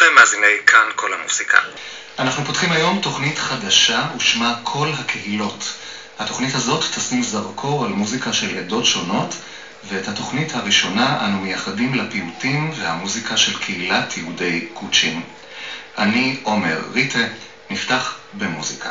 לכם מאזיני כאן כל המוסיקה. אנחנו פותחים היום תוכנית חדשה ושמה כל הקהילות. התוכנית הזאת תשים זרקור על מוזיקה של עדות שונות, ואת התוכנית הראשונה אנו מייחדים לפיוטים והמוזיקה של קהילת יהודי קוצ'ין. אני עומר ריטה, נפתח במוזיקה.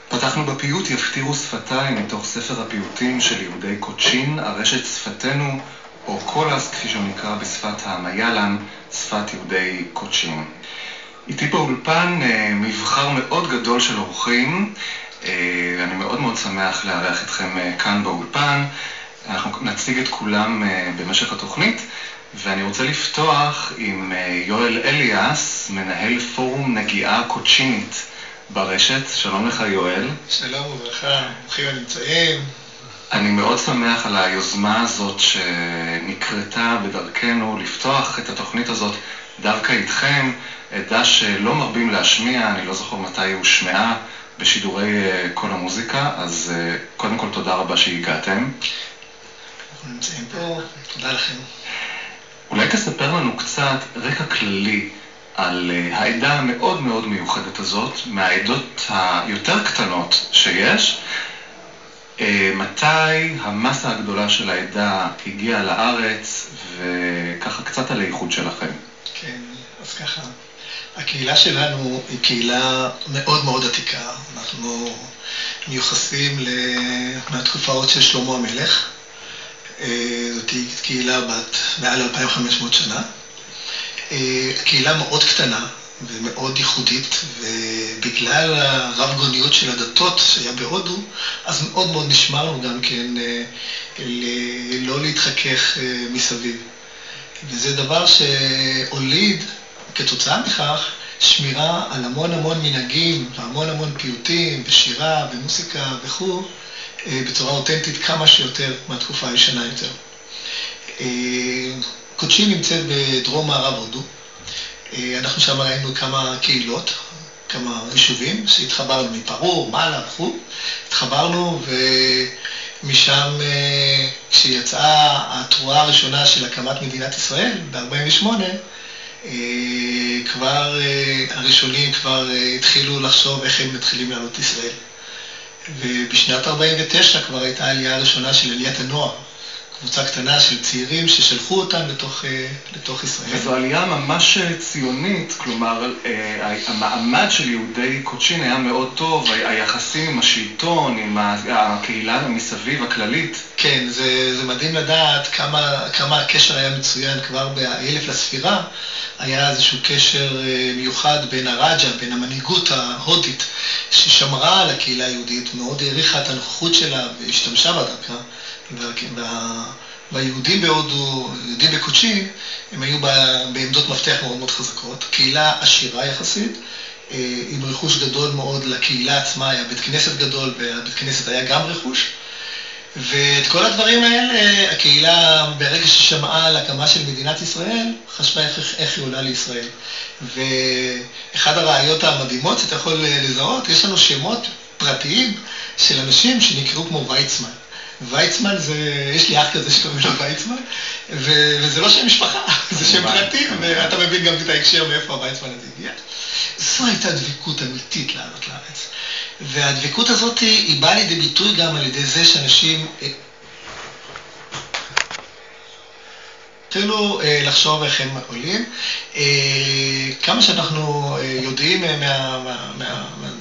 פתחנו בפיוט יפתירו שפתיים מתוך ספר הפיוטים של יהודי קוצ'ין, הרשת שפתנו, או קולס כפי שהוא נקרא בשפת המיילן, שפת יהודי קוצ'ין. איתי באולפן מבחר מאוד גדול של אורחים, אני מאוד מאוד שמח לארח אתכם כאן באולפן. אנחנו נציג את כולם במשך התוכנית, ואני רוצה לפתוח עם יואל אליאס, מנהל פורום נגיעה קוצ'ינית ברשת. שלום לך יואל. שלום וברכה, ברוכים הנמצאים. אני מאוד שמח על היוזמה הזאת שנקרתה בדרכנו לפתוח את התוכנית הזאת דווקא איתכם, עדה שלא מרבים להשמיע, אני לא זוכר מתי היא הושמעה בשידורי כל המוזיקה, אז קודם כל תודה רבה שהגעתם. אנחנו נמצאים פה, תודה לכם. אולי תספר לנו קצת רקע כללי על העדה המאוד מאוד מיוחדת הזאת, מהעדות היותר קטנות שיש. מתי המסה הגדולה של העדה הגיעה לארץ, וככה קצת על הייחוד שלכם. כן, אז ככה, הקהילה שלנו היא קהילה מאוד מאוד עתיקה. אנחנו מיוחסים מהתקופה עוד של שלמה המלך. זאת קהילה בת מעל 2500 שנה. קהילה מאוד קטנה, ומאוד ייחודית, ובגלל הרב גוניות של הדתות שהיה בהודו, אז מאוד מאוד נשמרנו גם כן לא להתחכך מסביב. וזה דבר שהוליד כתוצאה מכך שמירה על המון המון מנהגים והמון המון פיוטים ושירה ומוסיקה וכו' בצורה אותנטית כמה שיותר מהתקופה הישנה יותר. קוצ'ין נמצאת בדרום מערב הודו. אנחנו שם ראינו כמה קהילות, כמה יישובים שהתחברנו מפרור, מעלה וכו'. התחברנו ומשם כשיצאה התרועה הראשונה של הקמת מדינת ישראל ב-48, כבר הראשונים כבר התחילו לחשוב איך הם מתחילים לעלות ישראל. ובשנת 49 כבר הייתה העלייה הראשונה של עליית הנוער. קבוצה קטנה של צעירים ששלחו אותם לתוך ישראל. וזו עלייה ממש ציונית, כלומר, המעמד של יהודי קוצ'ין היה מאוד טוב, היחסים עם השלטון, עם הקהילה מסביב הכללית. כן, זה מדהים לדעת כמה הקשר היה מצוין כבר באלף לספירה. היה איזשהו קשר מיוחד בין הרג'ה, בין המנהיגות ההודית, ששמרה על הקהילה היהודית, מאוד העריכה את הנוכחות שלה והשתמשה בה דרכה. והיהודים בהודו, יהודים בקוצ'ין, הם היו בעמדות מפתח מאוד מאוד חזקות. קהילה עשירה יחסית, עם רכוש גדול מאוד לקהילה עצמה, היה בית כנסת גדול, והבית כנסת היה גם רכוש. ואת כל הדברים האלה, הקהילה ברגע ששמעה על הקמה של מדינת ישראל, חשבה איך היא עולה לישראל. ואחד הראיות המדהימות שאתה יכול לזהות, יש לנו שמות פרטיים של אנשים שנקראו כמו ויצמן. ויצמן זה, יש לי אח כזה שקוראים לו ויצמן, וזה לא שם משפחה, זה שם פרטי, ואתה מבין גם את ההקשר מאיפה הויצמן הזה הגיע. זו הייתה דבקות אמיתית לעלות לארץ. והדבקות הזאת היא באה לידי ביטוי גם על ידי זה שאנשים התחילו לחשוב איך הם עולים. כמה שאנחנו יודעים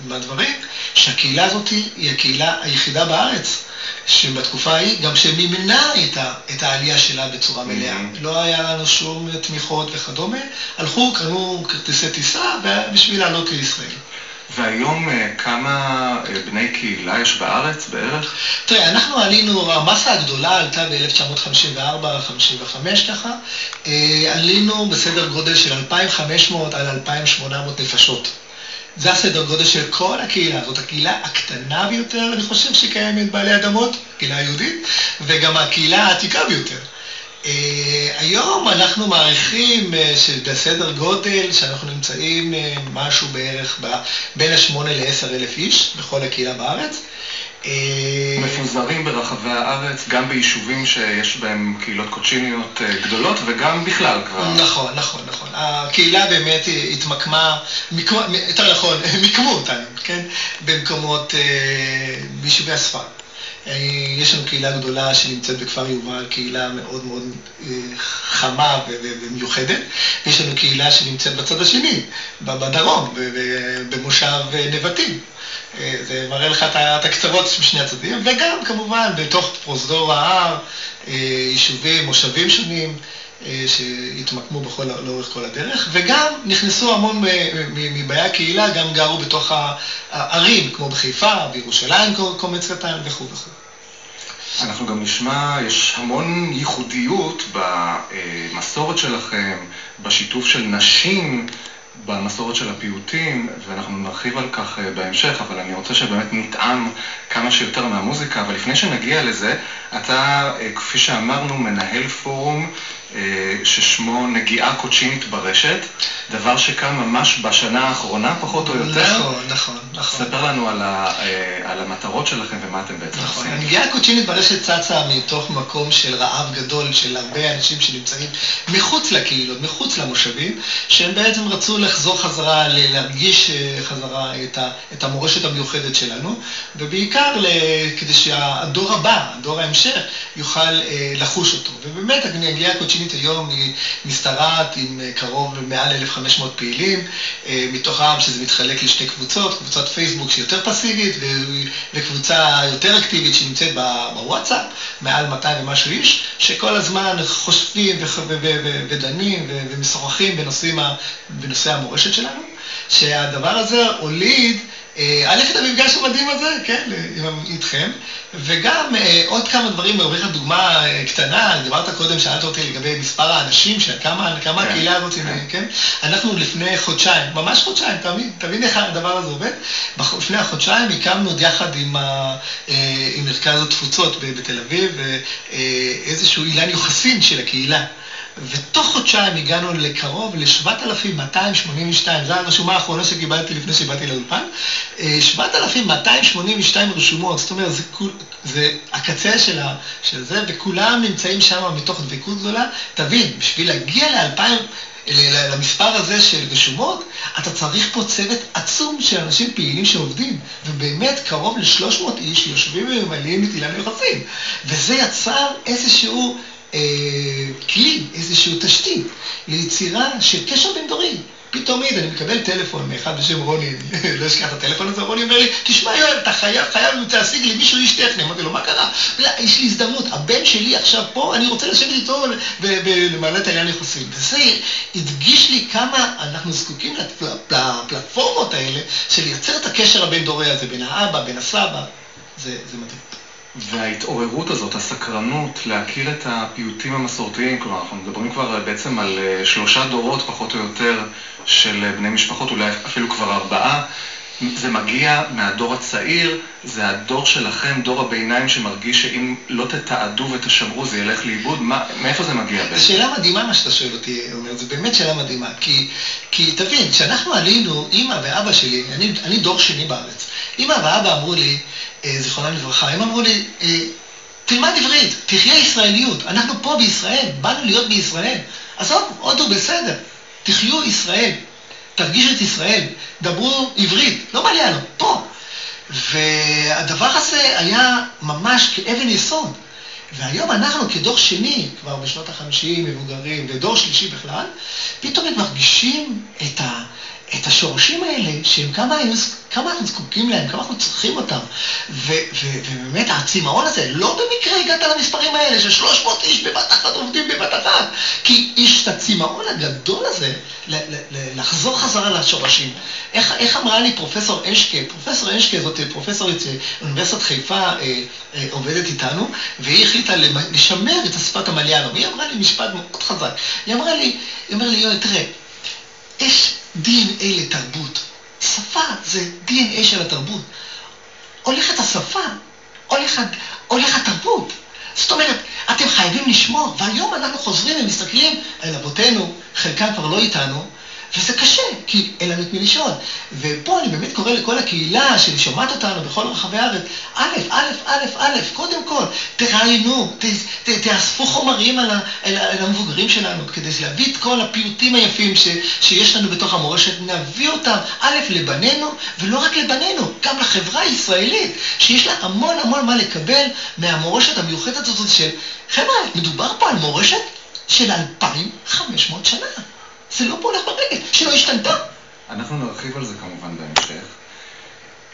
מהדברים, שהקהילה הזאת היא הקהילה היחידה בארץ, שבתקופה ההיא גם שמימנה את העלייה שלה בצורה מלאה. לא היה לנו שום תמיכות וכדומה, הלכו, קנו כרטיסי טיסה בשביל לעלות לישראל. והיום כמה בני קהילה יש בארץ בערך? תראה, אנחנו עלינו, המסה הגדולה עלתה ב-1954-55 ככה, עלינו בסדר גודל של 2,500 על 2,800 נפשות. זה הסדר גודל של כל הקהילה, זאת הקהילה הקטנה ביותר, אני חושב שקיימת בעלי אדמות, קהילה יהודית, וגם הקהילה העתיקה ביותר. היום אנחנו מעריכים שבסדר גודל שאנחנו נמצאים משהו בערך בין 8 ל-10 אלף איש בכל הקהילה בארץ. מפוזרים ברחבי הארץ, גם ביישובים שיש בהם קהילות קוצ'יניות גדולות וגם בכלל כבר. נכון, נכון, נכון. הקהילה באמת התמקמה, יותר נכון, מיקמו אותנו, כן? במקומות, ביישובי הספר. יש לנו קהילה גדולה שנמצאת בכפר יובל, קהילה מאוד מאוד חמה ומיוחדת. יש לנו קהילה שנמצאת בצד השני, בדרום, במושב נבטים. זה מראה לך את הקצוות משני הצדדים, וגם כמובן בתוך פרוזדור ההר, יישובים, מושבים שונים, שהתמקמו לאורך כל הדרך, וגם נכנסו המון מבעי הקהילה, גם גרו בתוך הערים, כמו בחיפה, בירושלים קומץ קטן וכו' וכו'. אנחנו גם נשמע, יש המון ייחודיות במסורת שלכם, בשיתוף של נשים, במסורת של הפיוטים, ואנחנו נרחיב על כך בהמשך, אבל אני רוצה שבאמת נטעם כמה שיותר מהמוזיקה, אבל לפני שנגיע לזה, אתה, כפי שאמרנו, מנהל פורום ששמו נגיעה קוצ'ינית ברשת, דבר שקם ממש בשנה האחרונה, פחות או יותר. נכון, נכון, נכון. ספר לנו על המטרות שלכם ומה אתם בעצם נכון. עושים. הנגיעה הקוצ'ינית ברשת צצה מתוך מקום של רעב גדול של הרבה אנשים שנמצאים מחוץ לקהילות, מחוץ למושבים, שהם בעצם רצו לחזור חזרה, להרגיש חזרה את המורשת המיוחדת שלנו, ובעיקר כדי שהדור הבא, הדור ההמשך, יוכל לחוש אותו. ובאמת, הנגיעה הקודשינית היום היא משתרעת עם קרוב מעל 1,500 פעילים, מתוכם שזה מתחלק לשתי קבוצות, קבוצת פייסבוק שהיא יותר פסיבית, וקבוצה יותר אקטיבית שנמצאת בוואטסאפ, מעל 200 ומשהו איש, שכל הזמן חושבים ודנים ומשוחחים בנושא המורשת שלנו, שהדבר הזה הוליד, א' את המפגש המדהים הזה, כן, איתכם, וגם עוד כמה דברים, אני אומר לך דוגמה קטנה, דיברת קודם, שאלת אותי לגבי מספר האנשים, כמה הקהילה הזאת, כן? אנחנו לפני חודשיים, ממש חודשיים, תבין איך הדבר הזה עובד, לפני החודשיים הקמנו יחד עם מרכז התפוצות בתל אביב, איזשהו אילן יוחסין של הקהילה. ותוך חודשיים הגענו לקרוב ל-7,282, זו הרשומה האחרונה שקיבלתי לפני שבאתי לאולפן, 7,282 רשומות, זאת אומרת, זה הקצה של זה, וכולם נמצאים שם מתוך דבקות גדולה. תבין, בשביל להגיע למספר הזה של רשומות, אתה צריך פה צוות עצום של אנשים פעילים שעובדים, ובאמת קרוב ל-300 איש יושבים וממלאים את אילן היוחסין, וזה יצר איזשהו כלי, איזשהו תשתית ליצירה של קשר בין דורי. פתאום אני מקבל טלפון מאחד בשם רוני, אני לא אשכח את הטלפון הזה, רוני אומר לי, תשמע יואל, אתה חייב להשיג לי מישהו איש טכני. אמרתי לו, מה קרה? יש לי הזדמנות, הבן שלי עכשיו פה, אני רוצה לשבת איתו ולמלא את העניין יחסים. וזה הדגיש לי כמה אנחנו זקוקים לפלטפורמות האלה, של לייצר את הקשר הבין דורי הזה, בין האבא, בין הסבא. זה מדהים. וההתעוררות הזאת, הסקרנות להכיר את הפיוטים המסורתיים, כלומר אנחנו מדברים כבר בעצם על 3 דורות פחות או יותר של בני משפחות, אולי אפילו כבר 4, זה מגיע מהדור הצעיר, זה הדור שלכם, דור הביניים שמרגיש שאם לא תתעדו ותשמרו זה ילך לאיבוד, מאיפה זה מגיע בעצם? זו שאלה מדהימה מה שאתה שואל אותי, אומר, זו באמת שאלה מדהימה, כי תבין, כשאנחנו עלינו, אמא ואבא שלי, אני דור שני בארץ, אמא ואבא אמרו לי, זיכרונם לברכה, הם אמרו לי, תלמד עברית, תחיה ישראליות, אנחנו פה בישראל, באנו להיות בישראל, עזוב, עוד הוא בסדר, תחיו ישראל, תרגישו את ישראל, דברו עברית, לא בא לי עליו, פה. והדבר הזה היה ממש כאבן יסוד, והיום אנחנו כדור שני, כבר בשנות ה-50 מבוגרים, ודור שלישי בכלל, פתאום הם מרגישים את השורשים האלה, שהם כמה אנחנו זקוקים להם, כמה אנחנו צריכים אותם. ובאמת הצמאון הזה, לא במקרה הגעת למספרים האלה, של 300 איש בבת אחת עובדים בבת אחת, כי יש את הצמאון הגדול הזה, לחזור חזרה לשורשים. איך אמרה לי פרופסור אנשקה? פרופסור אנשקה זאת פרופסורית אוניברסיטת חיפה עובדת איתנו, והיא החליטה לשמר את השפת המליאלום. היא אמרה לי משפט מאוד חזק. היא אמרה לי, יואל, תראה, יש DNA לתרבות. שפה זה DNA של התרבות. הולכת השפה, הולך התרבות. זאת אומרת, אתם חייבים לשמור, והיום אנחנו חוזרים ומסתכלים על אבותינו, חלקם כבר לא איתנו, וזה קשה, כי אין לנו את מי לשאול. ופה אני באמת קורא לכל הקהילה ששומעת אותנו בכל רחבי הארץ, קודם כל, תראיינו, תאספו חומרים על המבוגרים שלנו, כדי להביא את כל הפיוטים היפים שיש לנו בתוך המורשת, נביא אותם, לבנינו, ולא רק לבנינו, גם לחברה הישראלית, שיש לה המון מה לקבל מהמורשת המיוחדת הזאת של, חבר'ה, מדובר פה על מורשת של 2,500 שנה. זה לא פה הולך ברגל, שלא השתנתה. אנחנו נרחיב על זה כמובן בהמשך.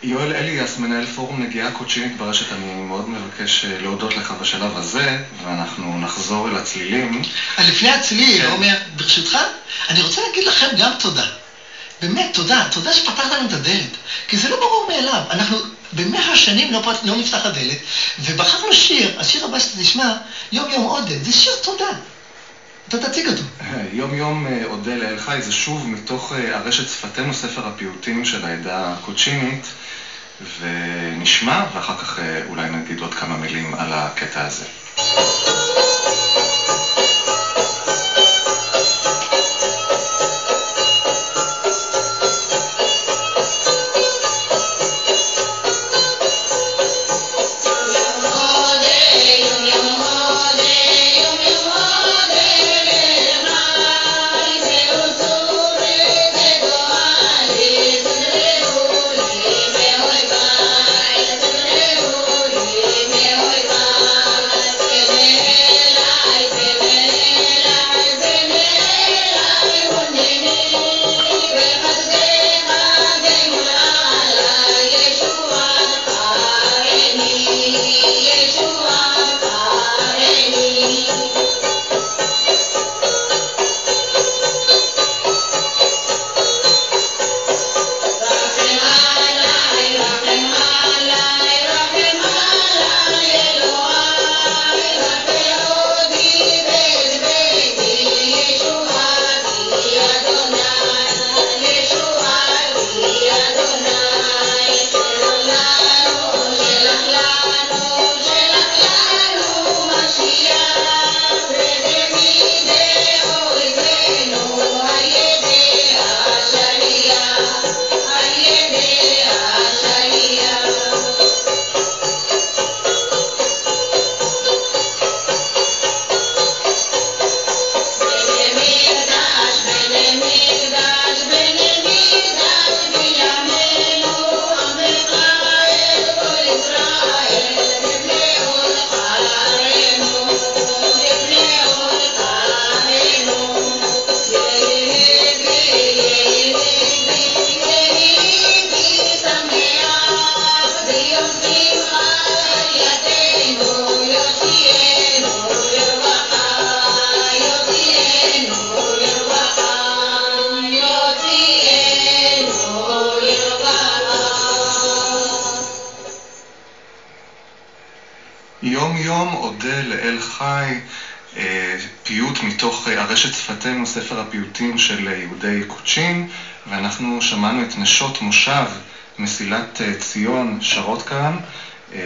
יואל אליאס, מנהל פורום נגיעה קודשינית ברשת, אני מאוד מבקש להודות לך בשלב הזה, ואנחנו נחזור אל הצלילים. לפני הצליל, אומר, ברשותך, אני רוצה להגיד לכם גם תודה. באמת, תודה שפתחת לנו את הדלת. כי זה לא ברור מאליו. אנחנו ב100 שנים לא נפתח הדלת, ובחרנו שיר, השיר הבא שאתה תשמע, יום יום עודד, זה שיר תודה. אתה תציג אותו. יום יום אודה לאל חי, זה שוב מתוך הרשת שפתנו, ספר הפיוטים של העדה הקודשינית, ונשמע, ואחר כך אולי נגיד עוד כמה מילים על הקטע הזה. Oh יום יום אודה לאל חי, פיוט מתוך הרשת שפתנו, ספר הפיוטים של יהודי קוצ'ין, ואנחנו שמענו את נשות מושב מסילת ציון שרות כאן.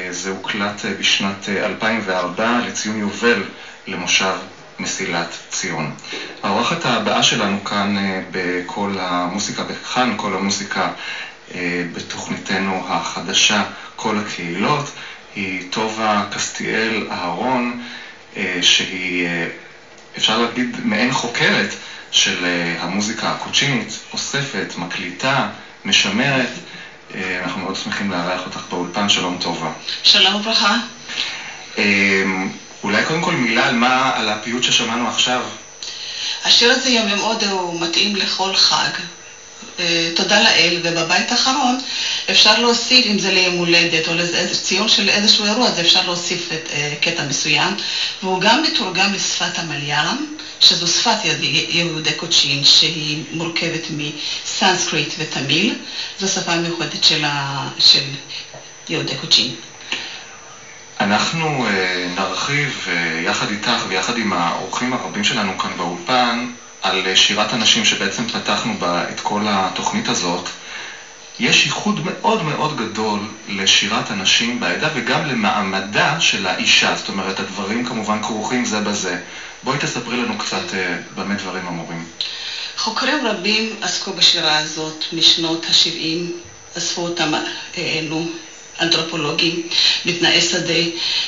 זה הוקלט בשנת 2004 לציון יובל למושב מסילת ציון. האורחת הבאה שלנו כאן בכל המוסיקה, בכאן כל המוסיקה בתוכניתנו החדשה, כל הקהילות, היא טובה קסטיאל אהרון, שהיא, אפשר להגיד, מעין חוקרת של המוזיקה הקוצ'ינית, אוספת, מקליטה, משמרת. אנחנו מאוד שמחים לארח אותך באולפן. שלום טובה. שלום וברכה. אולי קודם כל מילה על הפיוט ששמענו עכשיו. השיר הזה יום מאוד הוא מתאים לכל חג. תודה לאל, ובבית האחרון אפשר להוסיף, אם זה ליום הולדת או לציון של איזשהו אירוע, אז אפשר להוסיף את קטע מסוים, והוא גם מתורגם לשפת המליאלם, שזו שפת יהודי קוצ'ין, שהיא מורכבת מסנסקריט ותמיל. זו שפה מיוחדת של יהודי קוצ'ין. אנחנו נרחיב יחד איתך ויחד עם האורחים הרבים שלנו כאן באולפן על שירת הנשים שבעצם פתחנו בה את כל התוכנית הזאת. יש ייחוד מאוד מאוד גדול לשירת הנשים בעדה וגם למעמדה של האישה, זאת אומרת הדברים כמובן כרוכים זה בזה. בואי תספרי לנו קצת במה דברים אמורים. חוקרים רבים עסקו בשירה הזאת משנות ה-70, אספו אותם אנתרופולוגים בתנאי שדה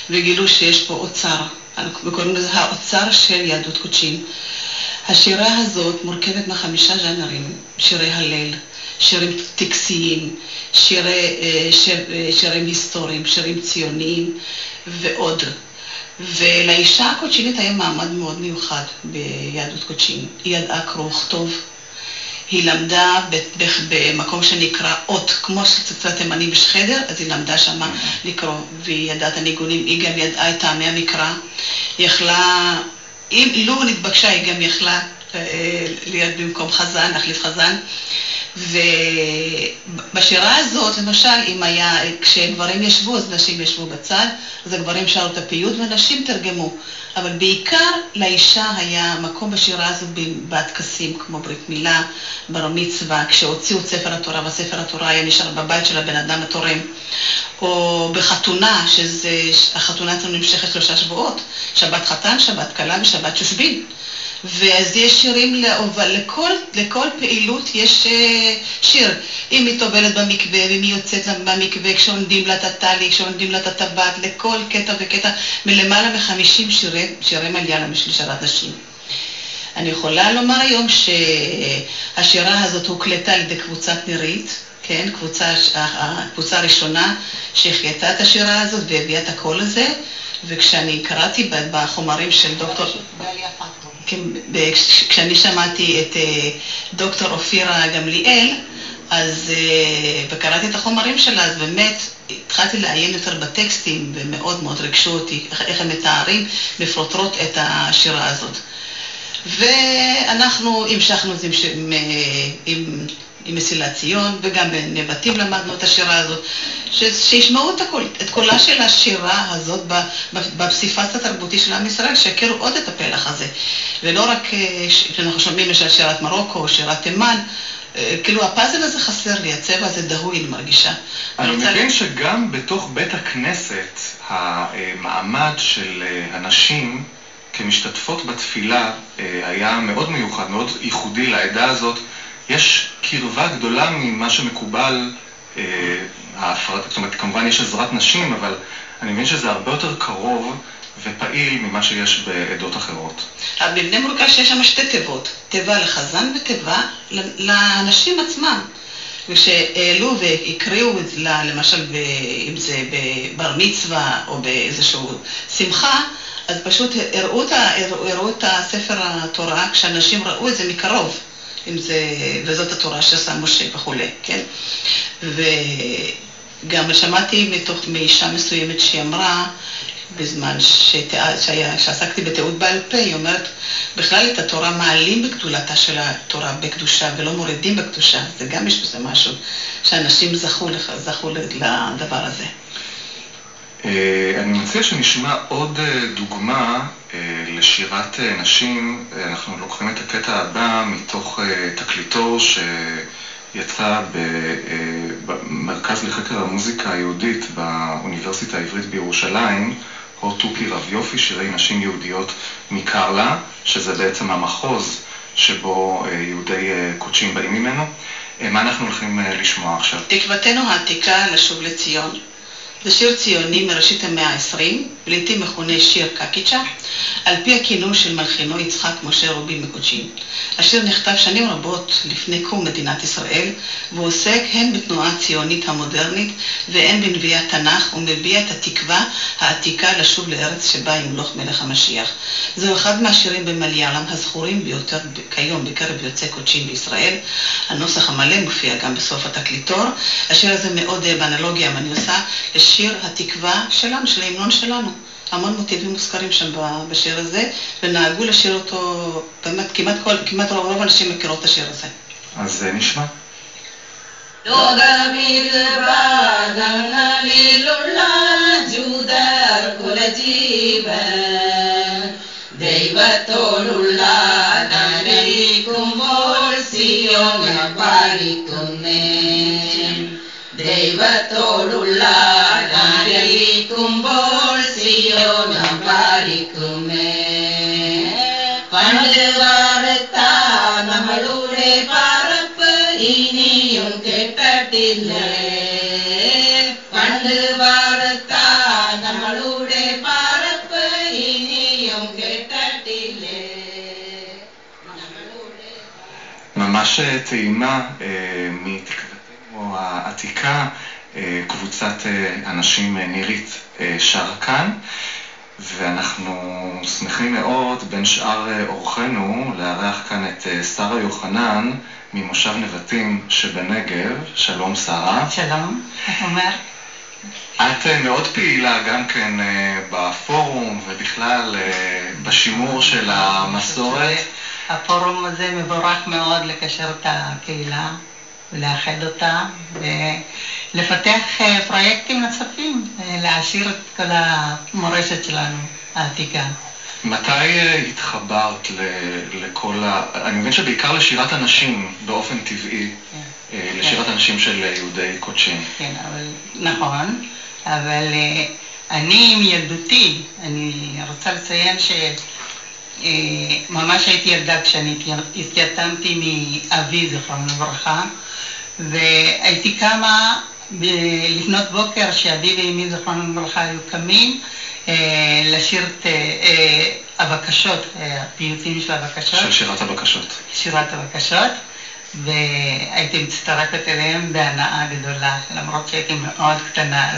וגילו שיש פה אוצר, אנחנו קוראים לזה האוצר של יהדות קוצ'ין. השירה הזאת מורכבת מ5 ז'אנרים: שירי הלל, שירים טקסיים, שירים היסטוריים, שירים ציוניים ועוד. ולאישה הקוצ'ינית היה מעמד מאוד מיוחד ביהדות קוצ'ין. היא ידעה קרוא וכתוב, היא למדה במקום שנקרא אות, כמו שקצת תימני בשחדר, אז היא למדה שמה לקרוא, והיא ידעה את הניגונים, היא גם ידעה את טעמי המקרא, היא יכלה, אם לא נתבקשה, היא גם יכלה להיות במקום חזן, להחליף חזן. ובשירה הזאת, למשל, כשגברים ישבו, אז נשים ישבו בצד, אז הגברים שרו את הפיוט ונשים תרגמו. אבל בעיקר לאישה היה מקום בשירה הזאת בהתקסים, כמו ברית מילה, בר מצווה, כשהוציאו את ספר התורה, וספר התורה היה נשאר בבית של הבן אדם התורם, או בחתונה, החתונה אצלנו נמשכת 3 שבועות, שבת חתן, שבת קלה ושבת שושבין. ואז יש שירים, לכל פעילות יש שיר. אם היא טובלת במקווה, ואם היא יוצאת במקווה, כשעונדים לה את הטלי, כשעונדים לה את הטבעת, לכל קטע וקטע, מלמעלה מ50 שירי מליאלם של שירת נשים. אני יכולה לומר היום שהשירה הזאת הוקלטה על ידי קבוצת נירית, כן, הקבוצה הראשונה שהחייתה את השירה הזאת והביאה את הקול הזה, וכשאני קראתי בחומרים של דוקטור... כשאני שמעתי את דוקטור אופירה גמליאל, אז וקראתי את החומרים שלה, אז באמת התחלתי לעיין יותר בטקסטים, ומאוד מאוד רגשו אותי איך הם מתארים, מפרוטרות את השירה הזאת. ואנחנו המשכנו את זה עם מסילת ציון, וגם בנבטים למדנו את השירה הזאת, שישמעו את קולה של השירה הזאת בפסיפס התרבותי של עם ישראל, שיכירו עוד את הפלח הזה. ולא רק כשאנחנו שומעים למשל שירת מרוקו או שירת תימן, כאילו הפאזל הזה חסר לי, הצבע הזה דהוי, אני מרגישה. אני מבין שגם בתוך בית הכנסת, המעמד של הנשים כמשתתפות בתפילה היה מאוד מיוחד, מאוד ייחודי לעדה הזאת. יש קרבה גדולה ממה שמקובל, זאת אומרת, כמובן יש עזרת נשים, אבל אני מבין שזה הרבה יותר קרוב ופעיל ממה שיש בעדות אחרות. במבנה מורכב שיש שם 2 תיבות, תיבה לחזן ותיבה לאנשים עצמם. וכשהעלו והקריאו למשל אם זה בבר מצווה או באיזשהו שמחה, אז פשוט הראו את הספר התורה כשאנשים ראו את זה מקרוב. וזאת התורה שעשה משה וכו', כן? וגם שמעתי מאישה מסוימת שהיא אמרה, בזמן שעסקתי בתיעוד בעל פה, היא אומרת, בכלל את התורה מעלים בגדולתה של התורה בקדושה ולא מורידים בקדושה. זה גם יש בזה משהו שאנשים זכו לדבר הזה. אני מציע שנשמע עוד דוגמה לשירת נשים. אנחנו לוקחים את הקטע הבא מתוך תקליטור שיצא במרכז לחקר המוזיקה היהודית באוניברסיטה העברית בירושלים, הור טופי רב יופי, שירי נשים יהודיות מקרלה, שזה בעצם המחוז שבו יהודי קוצ'ין באים ממנו. מה אנחנו הולכים לשמוע עכשיו? תקוותנו העתיקה לשוב לציון. זה שיר ציוני מראשית המאה ה-20, לעתים מכונה שיר קקיצ'ה, על פי הכינוי של מלחינו יצחק משה רובי מקוצ'ין. השיר נכתב שנים רבות לפני קום מדינת ישראל, והוא עוסק הן בתנועה הציונית המודרנית והן בנביאת תנ"ך, ומביע את התקווה העתיקה לשוב לארץ שבה ימלוך מלך המשיח. זהו אחד מהשירים במליאלם הזכורים ביותר כיום בקרב יוצאי קוצ'ין בישראל. הנוסח המלא מופיע גם בסוף התקליטור. השיר הזה מאוד באנלוגיה, מה אני עושה, לשיר התקווה שלנו, של ההמנון שלנו. המון מוטיבים מוזכרים שם בשיר הזה, ונהגו לשיר אותו, באמת כמעט רוב אנשים מכירות את השיר הזה. אז נשמע. ദൈവത്തോടുള്ള നരയിക്കുമ്പോൾ സിയോനെ പാലിക്കുന്നേ ദൈവത്തോടുള്ള നരയിക്കുമ്പോൾ സിയോനെ പാലിക്കുന്നേ പണ്ട് വാർത്ത നമ്മളുടെ പറപ്പ് ഇനിയും കേട്ടിട്ടില്ലേ പണ്ട് വാർത്ത നമ്മളുടെ പറപ്പ് ഇനിയും കേട്ടിട്ടില്ലേ ממש טעימה מתקוותנו העתיקה, קבוצת אנשים נירית שרה כאן, ואנחנו שמחים מאוד בין שאר אורחנו לארח כאן את שרה יוחנן ממושב נבטים שבנגב. שלום שרה. שלום, איך אומר? את מאוד פעילה גם כן בפורום ובכלל בשימור של המסורת. הפורום הזה מבורך מאוד לקשר את הקהילה ולאחד אותה ולפתח פרויקטים נוספים, להעשיר את כל המורשת שלנו העתיקה. מתי התחברת לכל אני מבין שבעיקר לשירת הנשים באופן טבעי, לשירת הנשים של יהודי קוצ'ין. כן, נכון, אבל אני מילדותי, אני רוצה לציין ממש הייתי ילדה כשאני התייתמתי מאבי זכרון לברכה, והייתי קמה לפנות בוקר שאבי ואמי זכרון לברכה היו קמים לשיר את הבקשות, הפיוטים של הבקשות. של שירת הבקשות. שירת הבקשות, והייתי מצטרפת אליהם בהנאה גדולה, למרות שהייתי מאוד קטנה,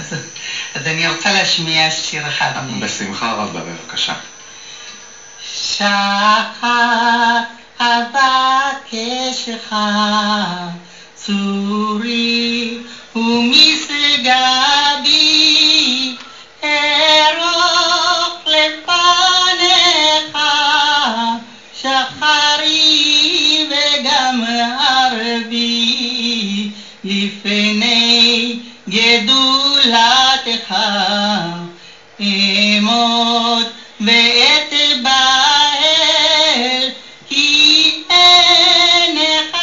אז אני רוצה להשמיע שיר אחד. בשמחה רבה, בבקשה. שחר אבקשך צורי ומשגבי ארוך לפניך שחרי וגם ערבי לפני גדולתך אמוד ואתבהל כי עינך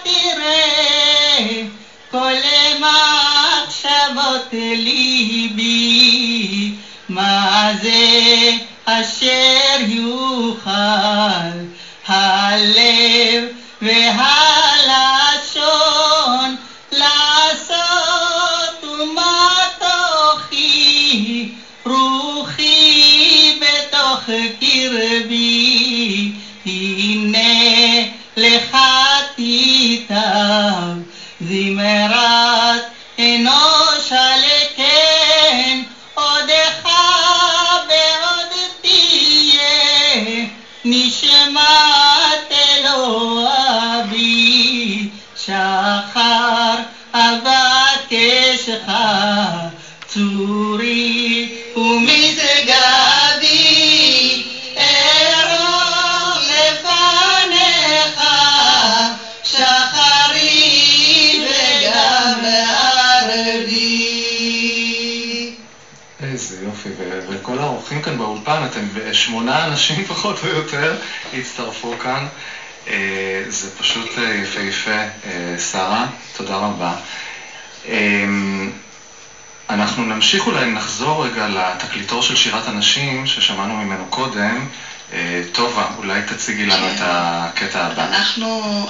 תראה כל מחשבות ליבי מה זה אשר יוכל הלב והלשון לעשות ומה תוכי רוחי בתוך קרבי הנה לך תיטב זמרת אנוש על כן עודך איזה יופי, וכל האורחים כאן באולפן, אתם 8 אנשים פחות או יותר הצטרפו כאן. זה פשוט יפהפה. שרה, תודה רבה. אנחנו נמשיך, אולי נחזור רגע לתקליטור של שירת הנשים ששמענו ממנו קודם. טובה, אולי תציגי לנו את הקטע הבא.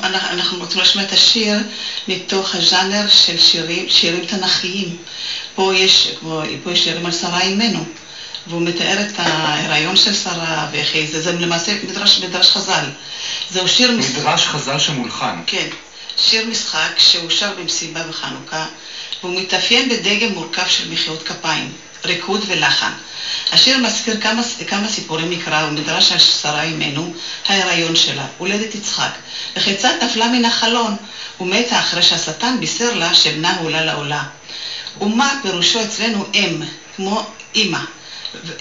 אנחנו רוצים לשמוע את השיר מתוך הז'אנר של שירים תנכיים. פה יש שירים על שרה אימנו, והוא מתאר את ההיריון של שרה ואיך זה למעשה מדרש חז"ל. זהו שיר מדרש חז"ל שמולחן. כן, שיר משחק שאושר במסיבה בחנוכה, והוא מתאפיין בדגם מורכב של מחיאות כפיים, ריקוד ולחן. השיר מזכיר כמה סיפורים מקרא ומדרש על שרה אימנו, ההיריון שלה, הולדת יצחק, וכיצד נפלה מן החלון ומתה אחרי שהשטן בישר לה שבנה עולה לעולה. ומה פירושו אצלנו אם, כמו אמא,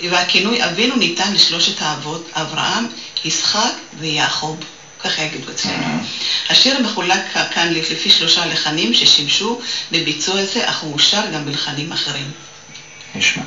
והכינוי אבינו ניתן לשלושת האבות, אברהם, יצחק ויעקב, ככה יגידו אצלנו. השיר מחולק כאן לפי 3 לחנים ששימשו בביצוע זה, אך הוא אושר גם בלחנים אחרים. נשמע.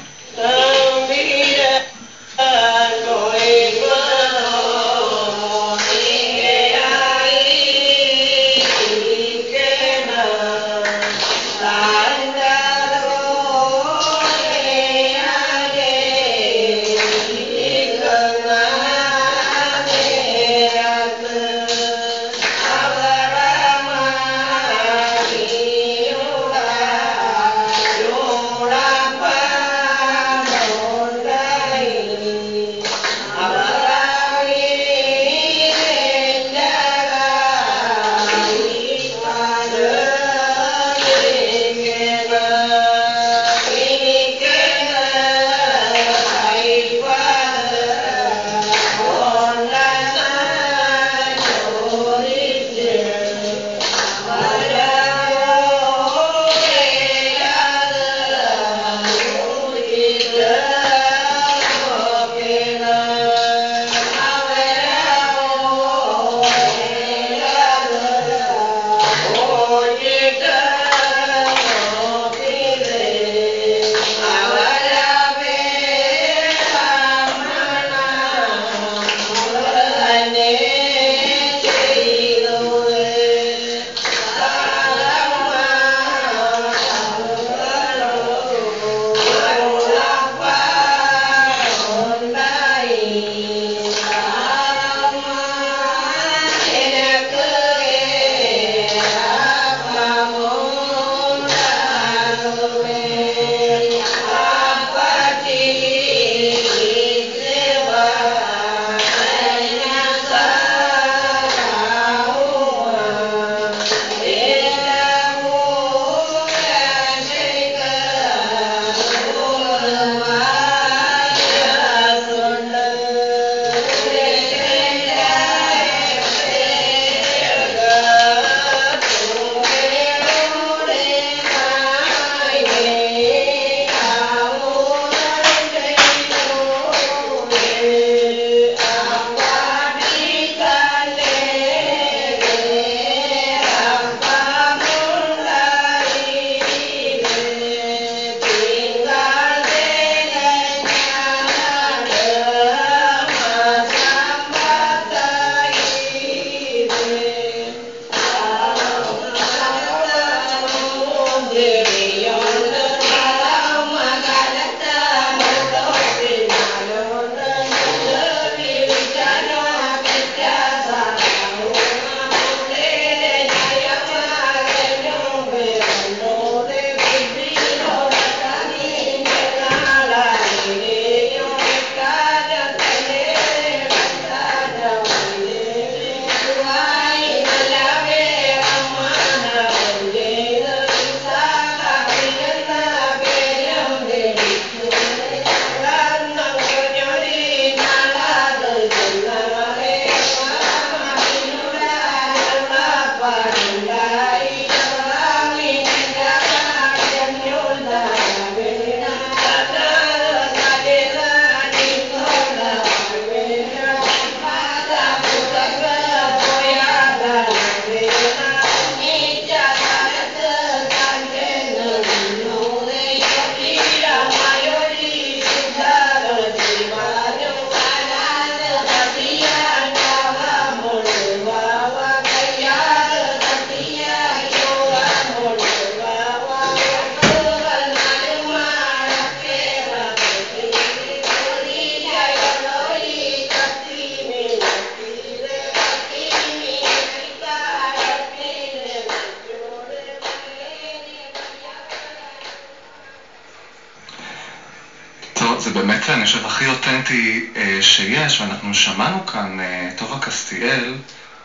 זה באמת, אני חושב, הכי אותנטי שיש, ואנחנו שמענו כאן, טובה קסטיאל,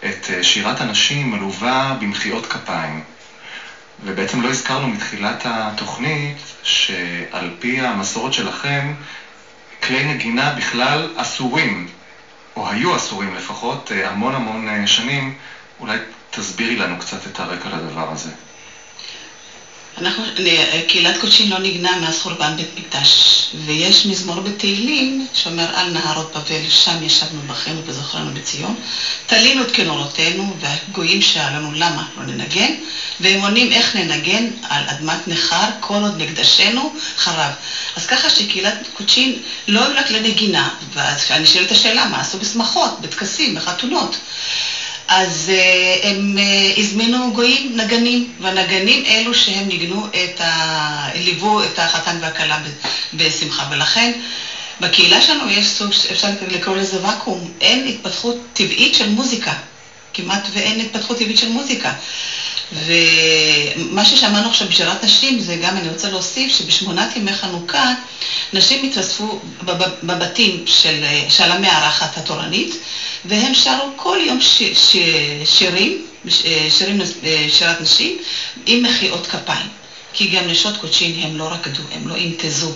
את שירת הנשים מלווה במחיאות כפיים. ובעצם לא הזכרנו מתחילת התוכנית שעל פי המסורת שלכם, כלי נגינה בכלל אסורים, או היו אסורים לפחות, המון שנים. אולי תסבירי לנו קצת את הרקע לדבר הזה. קהילת קוצ'ין לא נגנה מאז חורבן בית מקדש, ויש מזמור בתהילים שאומר על נהרות בבל, שם ישבנו בכם ובזוכרנו בציון, תלינו את כנורותינו, והגויים שאלנו למה לא ננגן, והם עונים איך ננגן על אדמת נחר כל עוד מקדשנו חרב. אז ככה שקהילת קוצ'ין לא היו רק לנגינה, ואני שואלת את השאלה מה עשו בשמחות, בטקסים, בחתונות. אז הם הזמינו גויים נגנים, והנגנים אלו שהם ניגנו ליוו את החתן והכלה בשמחה, ולכן בקהילה שלנו יש סוג, אפשר לקרוא לזה וקום, אין התפתחות טבעית של מוזיקה, כמעט ואין התפתחות טבעית של מוזיקה. ומה ששמענו עכשיו בשירת נשים זה גם, אני רוצה להוסיף שבשמונת ימי חנוכה נשים התאספו בבתים של המארחת התורנית, והם שרו כל יום שירת נשים עם מחיאות כפיים. כי גם נשות קוצ'ין הם לא רקדו, הם לא אינטזו.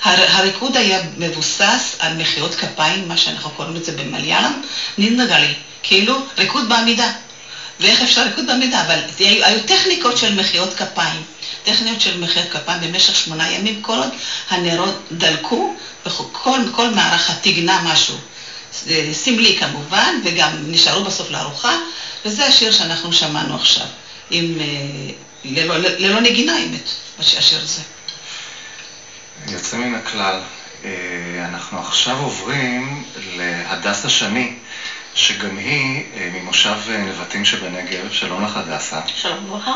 הריקוד היה מבוסס על מחיאות כפיים, מה שאנחנו קוראים את זה במליאלם, נינגלי, כאילו ריקוד בעמידה. ואיך אפשר ריקוד בעמידה? אבל היו טכניקות של מחיאות כפיים. טכניות של מחיאות כפיים במשך 8 ימים, כל עוד הנרות דלקו, וכל מערכה תגנה משהו. סמלי כמובן, וגם נשארו בסוף לארוחה, וזה השיר שאנחנו שמענו עכשיו, ללא נגינה האמת, השיר הזה. יוצא מן הכלל. אנחנו עכשיו עוברים להדסה שני, שגם היא ממושב נבטים שבנגב. שלום לך הדסה. שלום ברכה.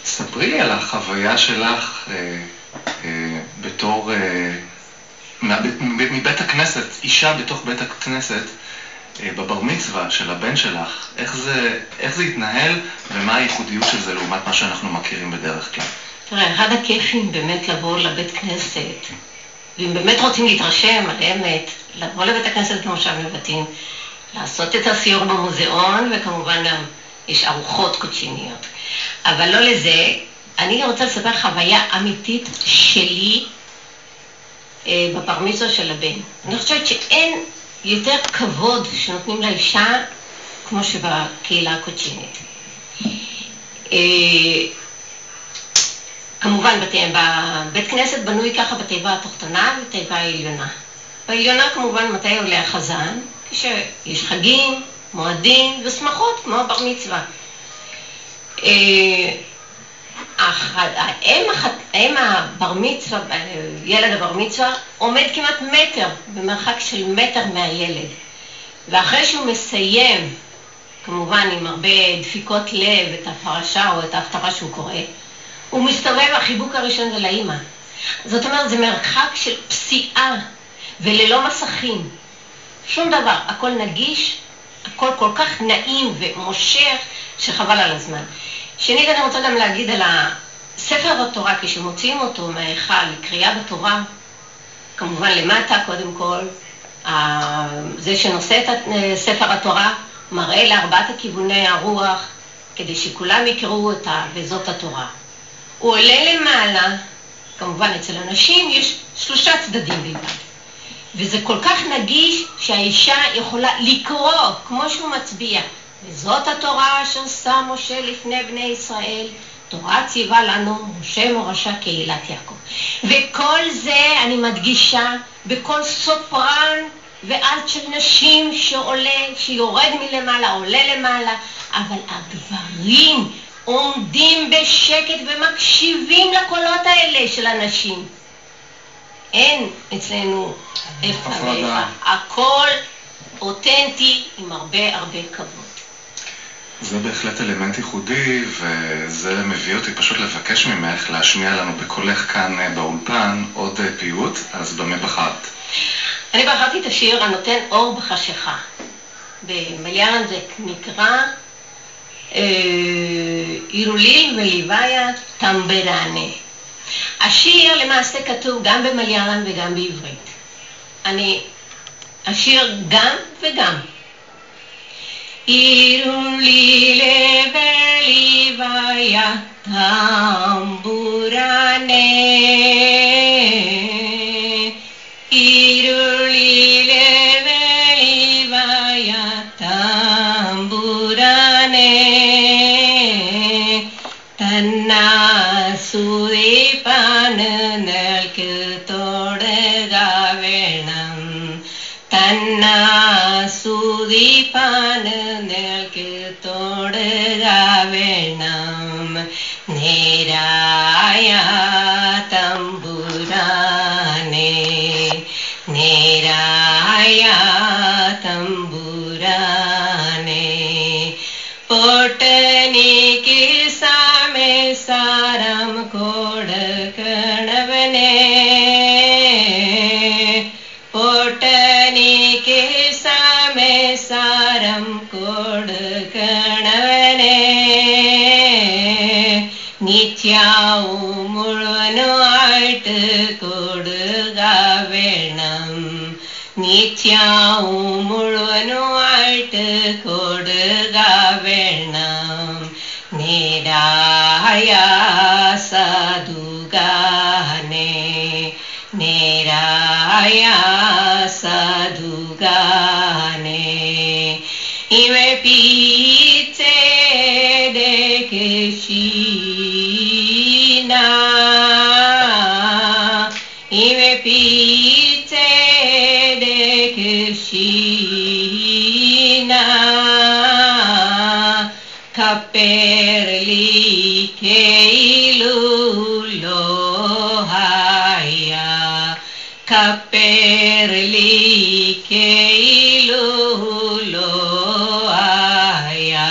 ספרי לי על החוויה שלך בתור מבית הכנסת, אישה בתוך בית הכנסת, בבר מצווה של הבן שלך. איך זה התנהל ומה הייחודיות של זה לעומת מה שאנחנו מכירים בדרך כלל? תראה, אחד הכיפים באמת לבוא לבית כנסת, ואם באמת רוצים להתרשם על האמת, לבוא לבית הכנסת במושב נבטים, לעשות את הסיור במוזיאון, וכמובן גם יש ארוחות קוצ'יניות. אבל לא לזה, אני רוצה לספר חוויה אמיתית שלי בבר מצווה של הבן. אני חושבת שאין יותר כבוד שנותנים לאישה כמו שבקהילה הקוצ'ינית. כמובן בבית כנסת בנוי ככה בתיבה התחתונה ובתיבה העליונה. בעליונה כמובן מתי עולה החזן, כשיש חגים, מועדים ושמחות כמו בר מצווה. האם הבר מצווה, ילד הבר מצווה, עומד כמעט מטר, במרחק של מטר מהילד. ואחרי שהוא מסיים, כמובן עם הרבה דפיקות לב, את הפרשה או את ההפטרה שהוא קורא, הוא מסתובב, החיבוק הראשון זה לאמא. זאת אומרת, זה מרחק של פסיעה, וללא מסכים. שום דבר, הכל נגיש, הכל כל כך נעים ומושך, שחבל על הזמן. שנית, אני רוצה גם להגיד על הספר התורה, כשמוציאים אותו מההיכל לקריאה בתורה, כמובן למטה קודם כל, זה שנושא את ספר התורה, מראה לארבעת הכיווני הרוח, כדי שכולם יקראו אותה, וזאת התורה. הוא עולה למעלה, כמובן אצל אנשים יש 3 צדדים בלבד. וזה כל כך נגיש שהאישה יכולה לקרוא כמו שהוא מצביע. וזאת התורה אשר שם משה לפני בני ישראל, תורה ציווה לנו משה מורשה קהילת יעקב. וכל זה אני מדגישה בכל סופרן ועד של נשים שעולה, שיורד מלמעלה, עולה למעלה, אבל הגברים עומדים בשקט ומקשיבים לקולות האלה של הנשים. אין אצלנו איפה ואיפה, הכל אותנטי עם הרבה כבוד. זה בהחלט אלמנט ייחודי, וזה מביא אותי פשוט לבקש ממך להשמיע לנו בקולך כאן באולפן עוד פיוט. אז במה בחרת? אני בחרתי את השיר הנותן אור בחשיכה. במליארן זה נקרא אירוליל וליוויה טמברנה. השיר למעשה כתוב גם במליאלם וגם בעברית. אני אשיר גם וגם. אירולי לבליביה טמבורנה אירולי לבליביה טמבורנה തന്നാസുദീപാന നൽകത്തോടകാവേണം തന്നാസുദീപാന നൽകത്തോടകാവേണം നേരായ തമ്പുരാനെ നേരായ തമ്പുരാനെ പോട്ടനിക്ക് സാരം കൊടുക്കണവനെ പോട്ടനിക്ക് സാരം കൊടുക്കണവനെ നിത്യവും മുഴുവനുമായിട്ട് കൊടുക വേണം നിത്യവും മുഴുവനുമായിട്ട് കൊടുക വേണം നേരായ സാധുഗാനെ നേരായ സാധുഗാനെ ഇവ പീച്ചേ ദേഖീന ഇവ പീച്ചേ ദേഖീന Kaperli keilu lohaya Kaperli keilu lohaya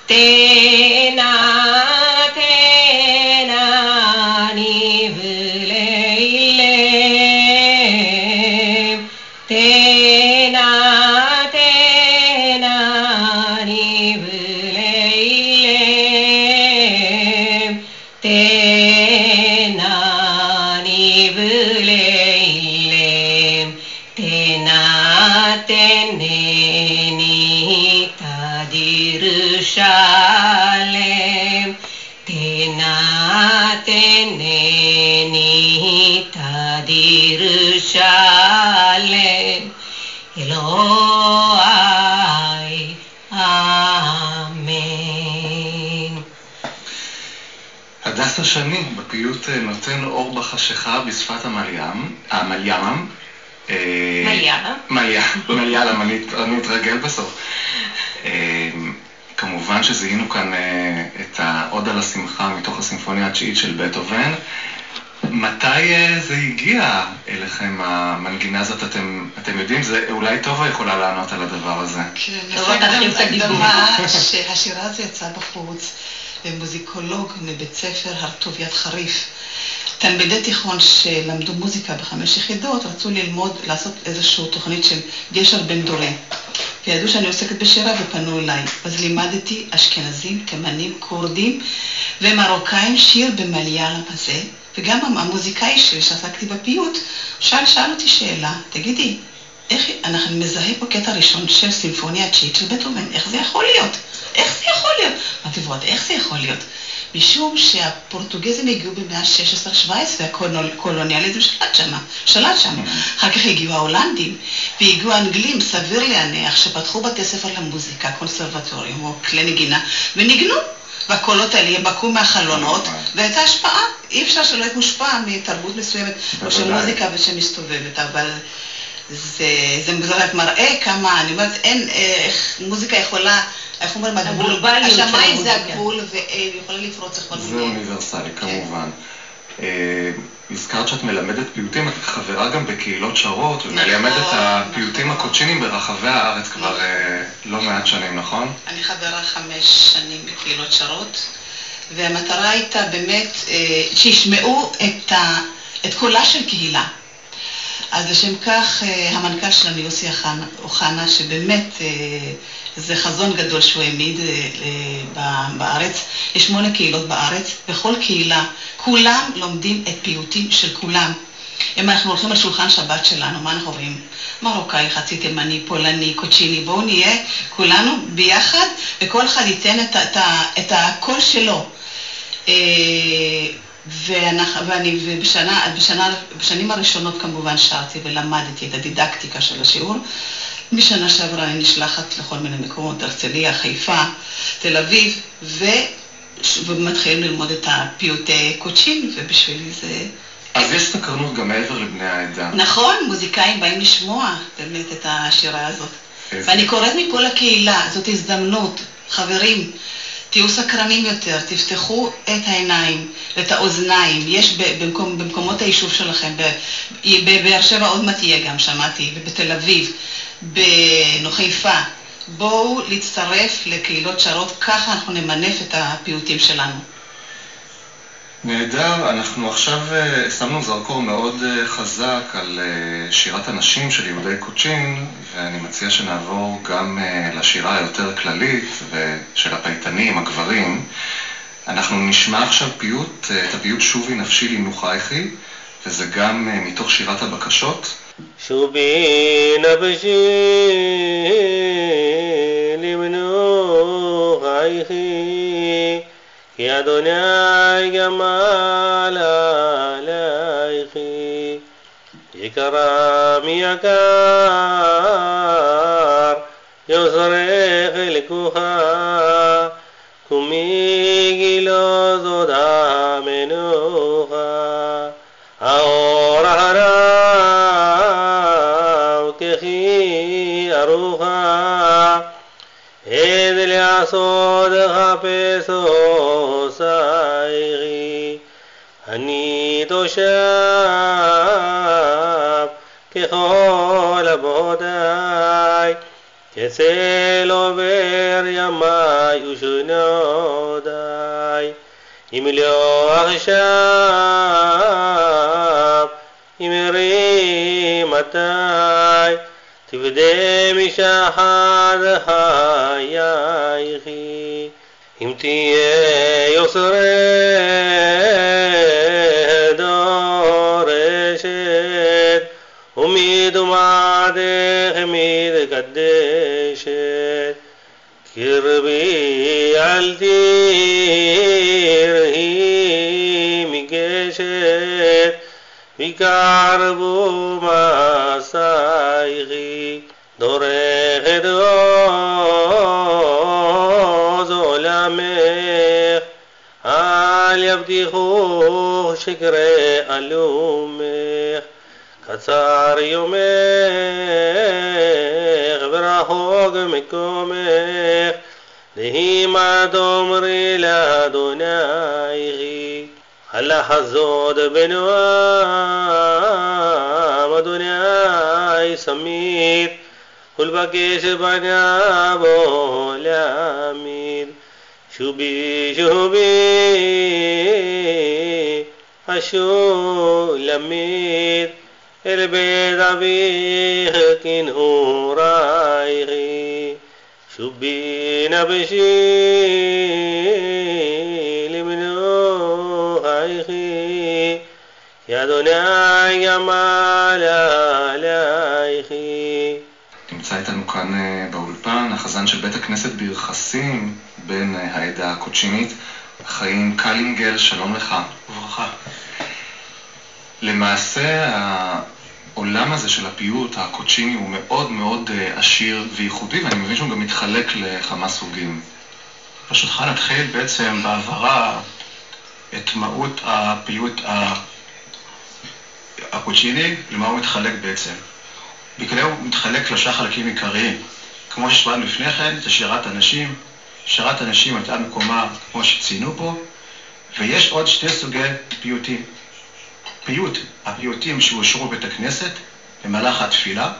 Tena tena nivleile Tena tena nivleile Shalem tenatene tadir shalem Eloi amen. הדס השני בפיוט נותן אור בחשיכה בשפת המליאלם. מליאלם, אני אתרגל בסוף. כמובן שזיהינו כאן את העוד על השמחה מתוך הסימפוניה התשיעית של בטהובן. מתי זה הגיע אליכם, המנגינה הזאת? אתם יודעים, זה אולי טובה יכולה לענות על הדבר הזה. כן, יפה גם הקדמה שהשירה הזה יצא בחוץ, ומוזיקולוג מבית ספר הרטוב יד חריף. תלמידי תיכון שלמדו מוזיקה ב5 יחידות רצו ללמוד, לעשות איזושהי תוכנית של גשר בין דורי. וידעו שאני עוסקת בשירה ופנו אליי. אז לימדתי אשכנזים, תימנים, קורדים ומרוקאים שיר במליאלם הזה. וגם המוזיקאי שלי שעסקתי בפיוט, שאל אותי שאלה, תגידי, איך אנחנו מזהים פה קטע ראשון של סימפוניה התשיעית של בטהובן, איך זה יכול להיות? איך זה יכול להיות? אמרתי, ועוד, איך זה יכול להיות? משום שהפורטוגזים הגיעו במאה ה-16-17 והקולוניאליזם שלט שם. אחר כך הגיעו ההולנדים והגיעו האנגלים, סביר להניח, שפתחו בתי ספר למוזיקה, קונסרבטוריום או כלי נגינה, וניגנו. והקולות האלה יבקעו מהחלונות, והייתה השפעה. אי אפשר שלא להיות מושפע מתרבות מסוימת, או של מוזיקה ושמסתובבת, אבל זה רק מראה כמה, אני אומרת, אין, איך מוזיקה יכולה, איך אומרים, השמיים זה הגבול, ויכולה לפרוץ לכל מיני. זה אוניברסלי, כמובן. הזכרת שאת מלמדת פיוטים, את חברה גם בקהילות שרות, ומלמדת את הפיוטים הקודשינים ברחבי הארץ כבר לא מעט שנים, נכון? אני חברה 5 שנים בקהילות שרות, והמטרה הייתה באמת שישמעו את קולה של קהילה. אז לשם כך המנכ"ל שלנו יוסי אוחנה, שבאמת זה חזון גדול שהוא העמיד בארץ. יש 8 קהילות בארץ, בכל קהילה כולם לומדים את פיוטים של כולם. אם אנחנו הולכים על שולחן שבת שלנו, מה אנחנו רואים? מרוקאי, חצי תימני, פולני, קוצ'יני, בואו נהיה כולנו ביחד, וכל אחד ייתן את הקול שלו. ואני בשנים הראשונות כמובן שרתי ולמדתי את הדידקטיקה של השיעור. משנה שעברה אני נשלחת לכל מיני מקומות, הרצליה, חיפה, תל אביב, ומתחילים ללמוד את הפיוטי קוצ'ין, ובשבילי זה... אז יש סקרנות גם מעבר לבני העדה. נכון, מוזיקאים באים לשמוע באמת את השירה הזאת. ואני קוראת מפה לקהילה, זאת הזדמנות, חברים, תהיו סקרנים יותר, תפתחו את העיניים ואת האוזניים. יש במקומות היישוב שלכם, בבאר שבע עוד מעט תהיה גם, שמעתי, ובתל אביב, בחיפה. בואו להצטרף לקהילות שרות, ככה אנחנו נמנף את הפיוטים שלנו. נהדר, אנחנו עכשיו שמנו זרקור מאוד חזק על שירת הנשים של יהודי קוצ'ין, ואני מציע שנעבור גם לשירה היותר כללית ושל הפייטנים, הגברים. אנחנו נשמע עכשיו פיוט, את הפיוט שובי נפשי למנוחייכי, וזה גם מתוך שירת הבקשות. שובי נפשי למנוחייכי כי אדוני גמל עלייך, יקרה מיקר, יוסרך לקוחה, קומי גילו זאת המנוחה, האור הרב ככי ארוחה, עד לעשות חפשו סיירי, אני תושב ככל אבותיי, כצל עובר ימי ושנותיי, אם לא עכשיו, אמרי מתי, תפדה משחר חייכי, אם תהיה יוסרת דורשת, ומדומעתך מתקדשת, קרבי אל תרהי מגשת, ויקרבו מסייכי, דורכת עוז עולמך, אל יבטיחוך שקרי אלומך, קצר יומך ורחוק מקומך, נהימה תאמרי לאדונייך, הלחזות בנועם אדוני סמית, ולבקש פניו להעמיד, שובי שובי השולמית, אל בית אביך כנעורייך, שובי נפשי למנוחייך, כי אדוני גמל עלייך. נמצא איתנו כאן באולפן החזן של בית הכנסת בירחסים, בן העדה הקוצ'ינית, חיים קלינגר, שלום לך. וברכה. למעשה העולם הזה של הפיוט הקוצ'יני הוא מאוד מאוד עשיר וייחודי, ואני מבין שהוא גם מתחלק לכמה סוגים. ברשותך נתחיל בעצם בעברה את מהות הפיוט הקוצ'יני, למה הוא מתחלק בעצם. בכלל הוא מתחלק 3 חלקים עיקריים. כמו ששמענו לפני כן, זה שירת הנשים. שירת הנשים הייתה מקומה, כמו שציינו פה, ויש עוד 2 סוגי פיוטים. הפיוטים שאושרו בית הכנסת במהלך התפילה,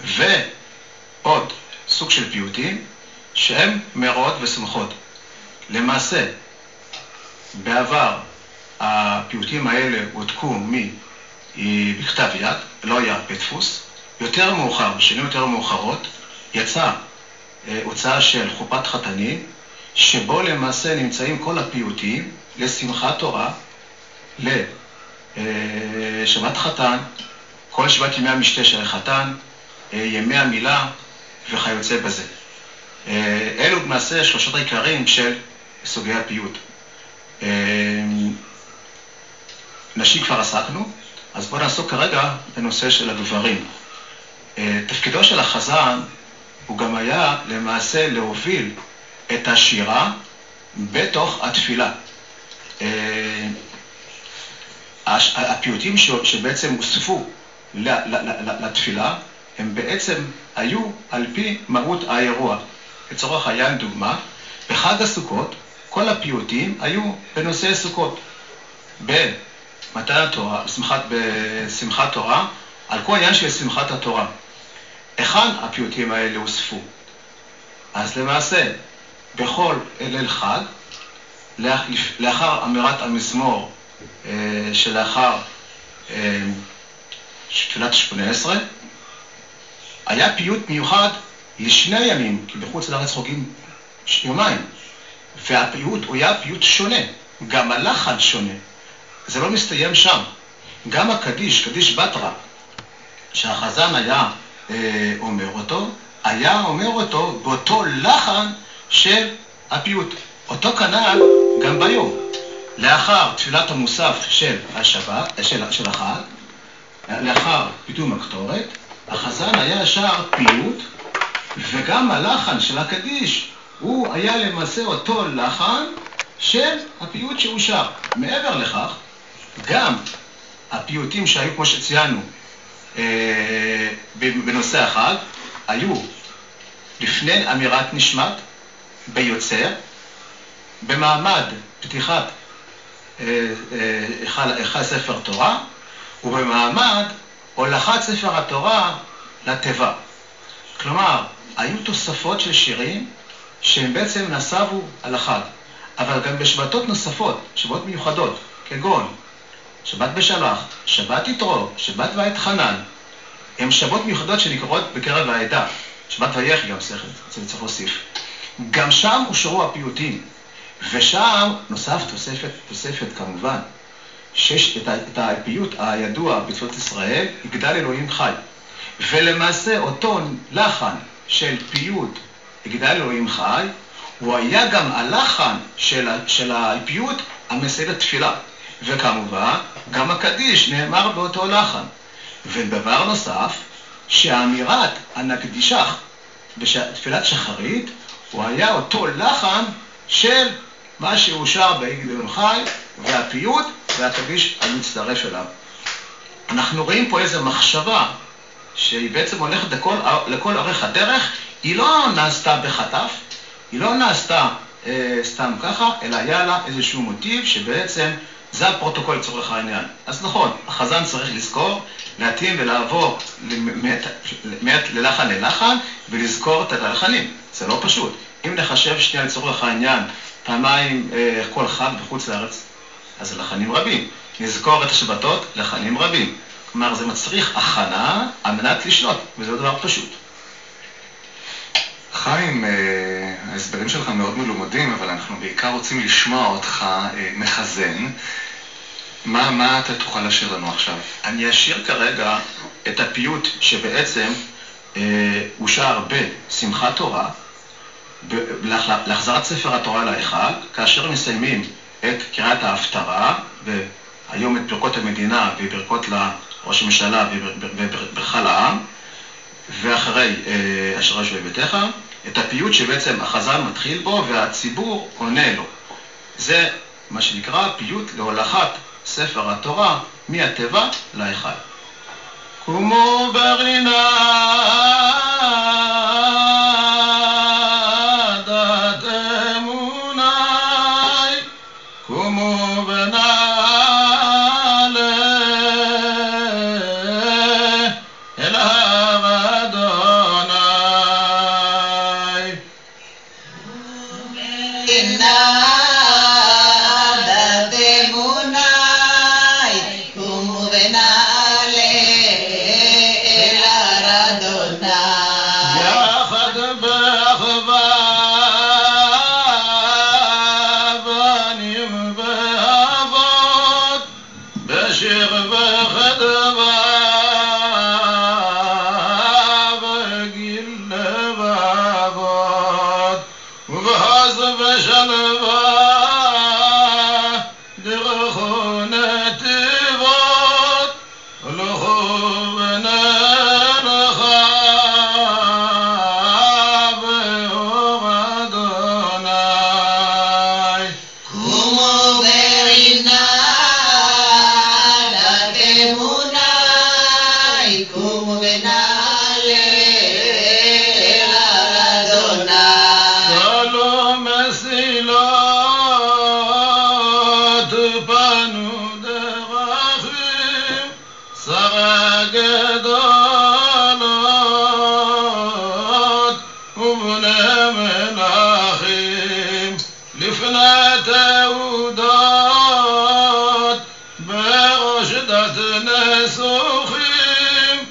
ועוד סוג של פיוטים שהם מראות ושמחות. למעשה, בעבר הפיוטים האלה הודקו היא בכתב יד, לא היה בדפוס. יותר מאוחר, בשנים יותר מאוחרות, יצא הוצאה של חופת חתנים, שבו למעשה נמצאים כל הפיוטים לשמחת תורה, לשבת חתן, כל שבת ימי המשתה של החתן, ימי המילה וכיוצא בזה. אלו למעשה שלושת העיקרים של סוגי הפיוט. נשים כבר עסקנו, אז בואו נעסוק כרגע בנושא של הגברים. תפקידו של החזן הוא גם היה למעשה להוביל את השירה בתוך התפילה. הפיוטים שבעצם הוספו לתפילה הם בעצם היו על פי מהות האירוע. לצורך העניין דוגמה, בחג הסוכות כל הפיוטים היו בנושא סוכות. במתן התורה, בשמחת תורה, על כל עניין של שמחת התורה. היכן הפיוטים האלה הוספו? אז למעשה, בכל ליל חג, לאחר אמירת המזמור שלאחר תפילת 18, היה פיוט מיוחד לשני ימים, כי בחוץ לארץ חוגים יומיים, והפיוט הוא היה פיוט שונה, גם הלחן שונה. זה לא מסתיים שם. גם הקדיש, קדיש בתרא, שהחזן היה אומר אותו, היה אומר אותו באותו לחן של הפיוט. אותו כנ"ל גם ביום. לאחר תפילת המוסף של השבת, של החג, לאחר פיתום הקטורת, החזן היה שר פיוט, וגם הלחן של הקדיש הוא היה למעשה אותו לחן של הפיוט שהוא שר. מעבר לכך, גם הפיוטים שהיו, כמו שציינו, בנושא החג, היו לפני אמירת נשמת, ביוצר, במעמד פתיחת היכל ספר תורה, ובמעמד הולכת ספר התורה לתיבה. כלומר, היו תוספות של שירים שהם בעצם נסבו על החג, אבל גם בשבתות נוספות, שבתות מיוחדות, כגון שבת בשלח, שבת יתרו, שבת וית חנן, הם שבות מיוחדות שנקראות בקרב העדה. שבת ויחי גם צריך להוסיף. גם שם הושרו הפיוטים, ושם נוסף תוספת כמובן, שיש את הפיוט הידוע בתפילות ישראל, יגדל אלוהים חי. ולמעשה אותו לחן של פיוט יגדל אלוהים חי, הוא היה גם הלחן של הפיוט המסייד לתפילה. וכמובן, גם הקדיש נאמר באותו לחן. ודבר נוסף, שהאמירת הנקדישך בתפילת שחרית, הוא היה אותו לחן של מה שאושר ביגדל אלוהים חי, והפיוט והקדיש המצטרף אליו. אנחנו רואים פה איזו מחשבה שהיא בעצם הולכת לכל אורך הדרך. היא לא נעשתה בחטף, היא לא נעשתה סתם ככה, אלא היה לה איזשהו מוטיב שבעצם זה הפרוטוקול לצורך העניין. אז נכון, החזן צריך לזכור, להתאים ולעבור ללחן ללחן ולזכור את הלחנים. זה לא פשוט. אם נחשב שנייה לצורך העניין פעמיים כל חג בחוץ לארץ, אז לחנים רבים. נזכור את השבתות, לחנים רבים. כלומר, זה מצריך הכנה על מנת לשלוט, וזה דבר פשוט. חיים, ההסברים שלך מאוד מלומדים, אבל אנחנו בעיקר רוצים לשמוע אותך מחזן. מה אתה תוכל לשיר לנו עכשיו? אני אשיר כרגע את הפיוט שבעצם אושר בשמחת תורה, להחזרת ספר התורה להיכל, כאשר מסיימים את קריאת ההפטרה, והיום את ברכות המדינה וברכות לראש הממשלה וברכה לעם, ואחרי אשר ישוע ביתך, את הפיוט שבעצם החזן מתחיל בו והציבור עונה לו. זה מה שנקרא פיוט להולכת ספר התורה מהתיבה להיכל. קומו ברנה דת אמוני, קומו ונעלה אליו אדוני. דת אמוני, קומו ונעלה וסוחים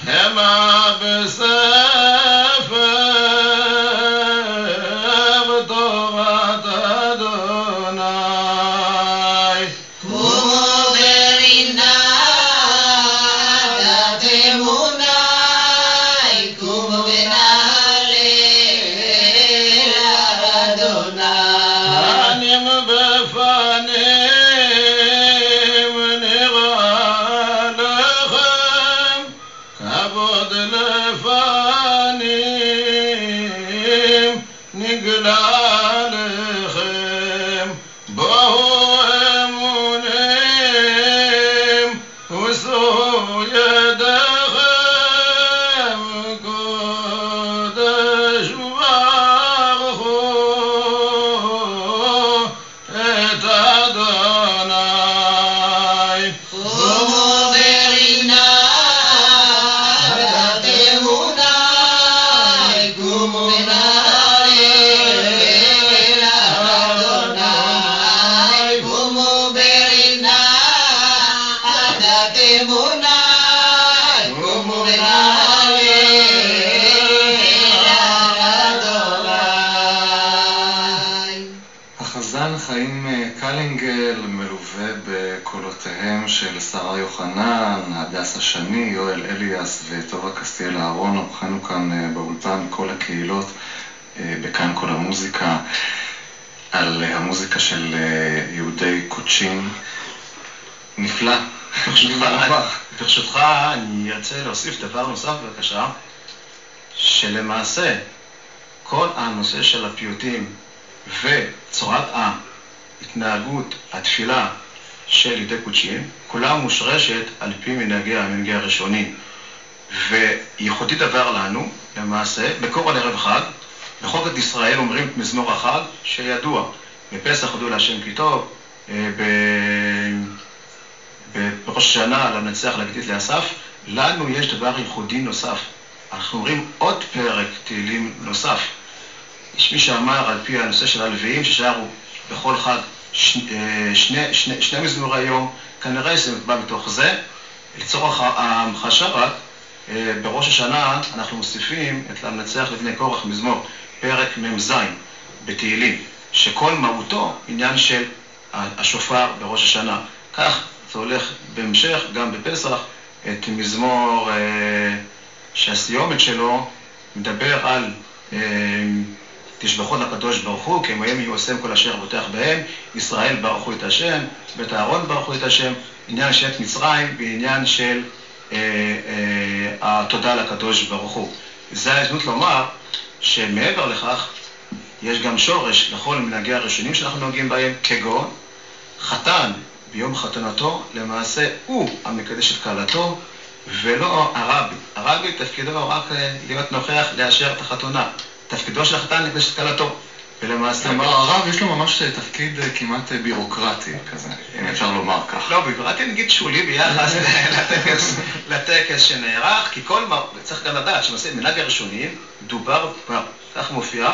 המה בספר תורת אדוני. קומו ברינה דת אמוני, קומו ונעלה לאדוני. פנים בפנים נראה לכם, כבוד לפנים נגלה לכם. בואו אמונים ושאו ידיכם, קודש ברכו את אדוני. קומו ברינה דת אמוני, קומו ונעלה לאדוני. קומו ברינה דת אמוני, קומו ונעלה לאדוני. החזן חיים קלינגל מלווה בקולותיהם של שרה יוחנן, הדס השני, יואל אליאס וטובה קסטיאל אהרון. אורחנו כאן באולפן כל הקהילות בכאן כל המוזיקה, על המוזיקה של יהודי קוצ'ין. נפלא. ברשותך אני ארצה להוסיף דבר נוסף בבקשה, שלמעשה כל הנושא של הפיוטים וצורת ההתנהגות, התפילה של יהודי קוצ'ין, כולה מושרשת על פי מנהגי הראשונים, וייחודי דבר לנו למעשה בקורל ערב חג. בחוקת ישראל אומרים את מזמור החג שידוע, בפסח הודו להשם כי טוב, בראש השנה למנצח להגדית לאסף. לנו יש דבר ייחודי נוסף, אנחנו אומרים עוד פרק תהילים נוסף. יש מי שאמר על פי הנושא של הלוויים ששרו בכל חג שני מזמורי יום, כנראה זה בא מתוך זה. לצורך ההמחשה רק, בראש השנה אנחנו מוסיפים את למנצח לבני קורח מזמור פרק מ"ז בתהילים, שכל מהותו עניין של השופר בראש השנה. כך זה הולך בהמשך גם בפסח, את מזמור שהסיומת שלו מדבר על תשבחות לקדוש ברוך הוא, כי מהם יהיו עושים כל אשר בוטח בהם, ישראל ברכו את השם, בית אהרון ברכו את השם, עניין של מצרים בעניין של התודה לקדוש ברוך הוא. זה ההזדמנות לומר שמעבר לכך יש גם שורש לכל מנהגי הראשונים שאנחנו נוגעים בהם, כגון חתן ביום חתונתו למעשה הוא המקדש את כלתו ולא הרבי. הרבי תפקידו רק להיות נוכח לאשר את החתונה, תפקידו של החתן לקדש את כלתו. ולמעשה הרב יש לו ממש תפקיד כמעט בירוקרטי כזה, אם אפשר לומר כך. לא, בירוקרטי נגיד שולי ביחס לטקס שנערך, כי צריך גם לדעת שמעשה מנהג הראשונים דובר, כך מופיע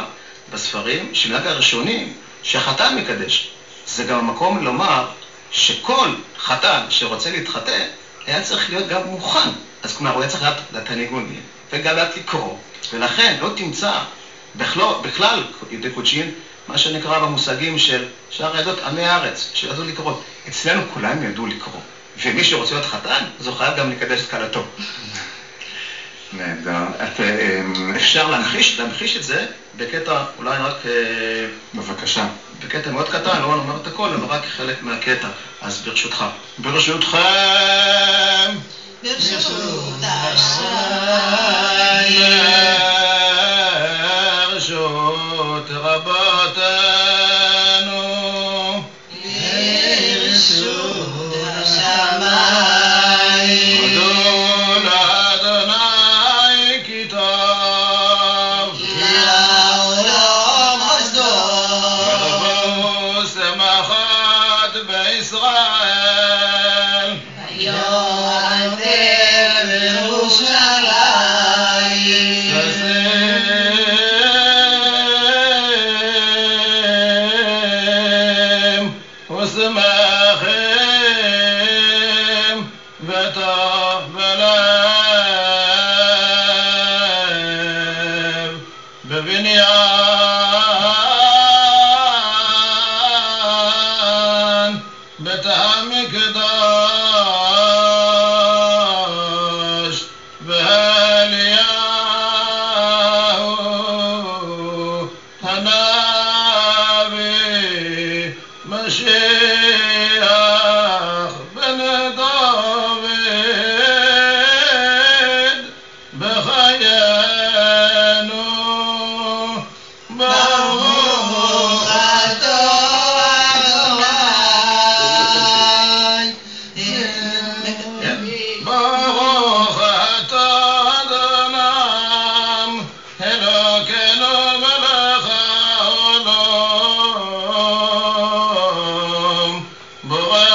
בספרים, שמנהג הראשונים שהחתן מקדש. זה גם המקום לומר שכל חתן שרוצה להתחתן היה צריך להיות גם מוכן. אז כלומר, הוא היה צריך לדעת הניגונים וגם לדעת לקרוא, ולכן לא תמצא בכלל יהודי קוצ'ין מה שנקרא במושגים של שאר העדות עמי הארץ שידעו לקרוא. אצלנו כולם ידעו לקרוא, ומי שרוצה להיות חתן זו חייב גם לקדש את כלתו. נהדר. אפשר להמחיש את זה בקטע, אולי רק בבקשה, בקטע מאוד קטן, לא נאמר את הכל, אבל רק חלק מהקטע. אז ברשותך. ברשותכם, ברשות ברשות רבותינו, ברשות השמיים. הודו לאדוני כי טוב, לעולם חסדו. ירבו שמחת בישראל, היום אתם בירושלים. ושמחים ותודה בלב בבניין בית המקדש ואליהו הנביא משיח בן דוד בחיינו ברוך אתה אדוני ברוך אתה אדוני אלוקינו מלך העולם בורא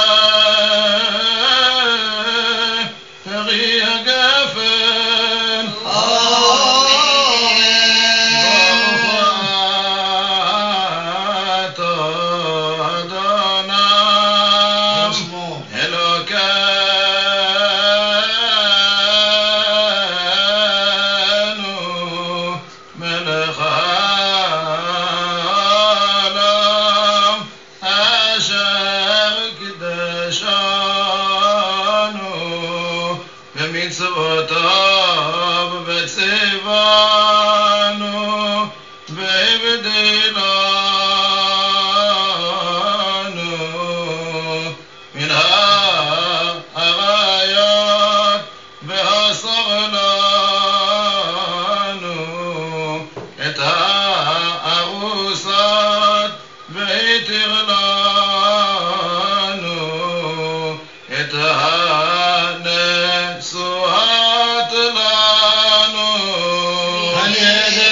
פרי הגפן ברוך אתה אדוני אלוקינו מלך העולם אשר קידשנו במצוותיו וציוונו והבדילנו מן העריות ואסר לנו את הארוסות והתיר לנו את הנשואות לנו על ידי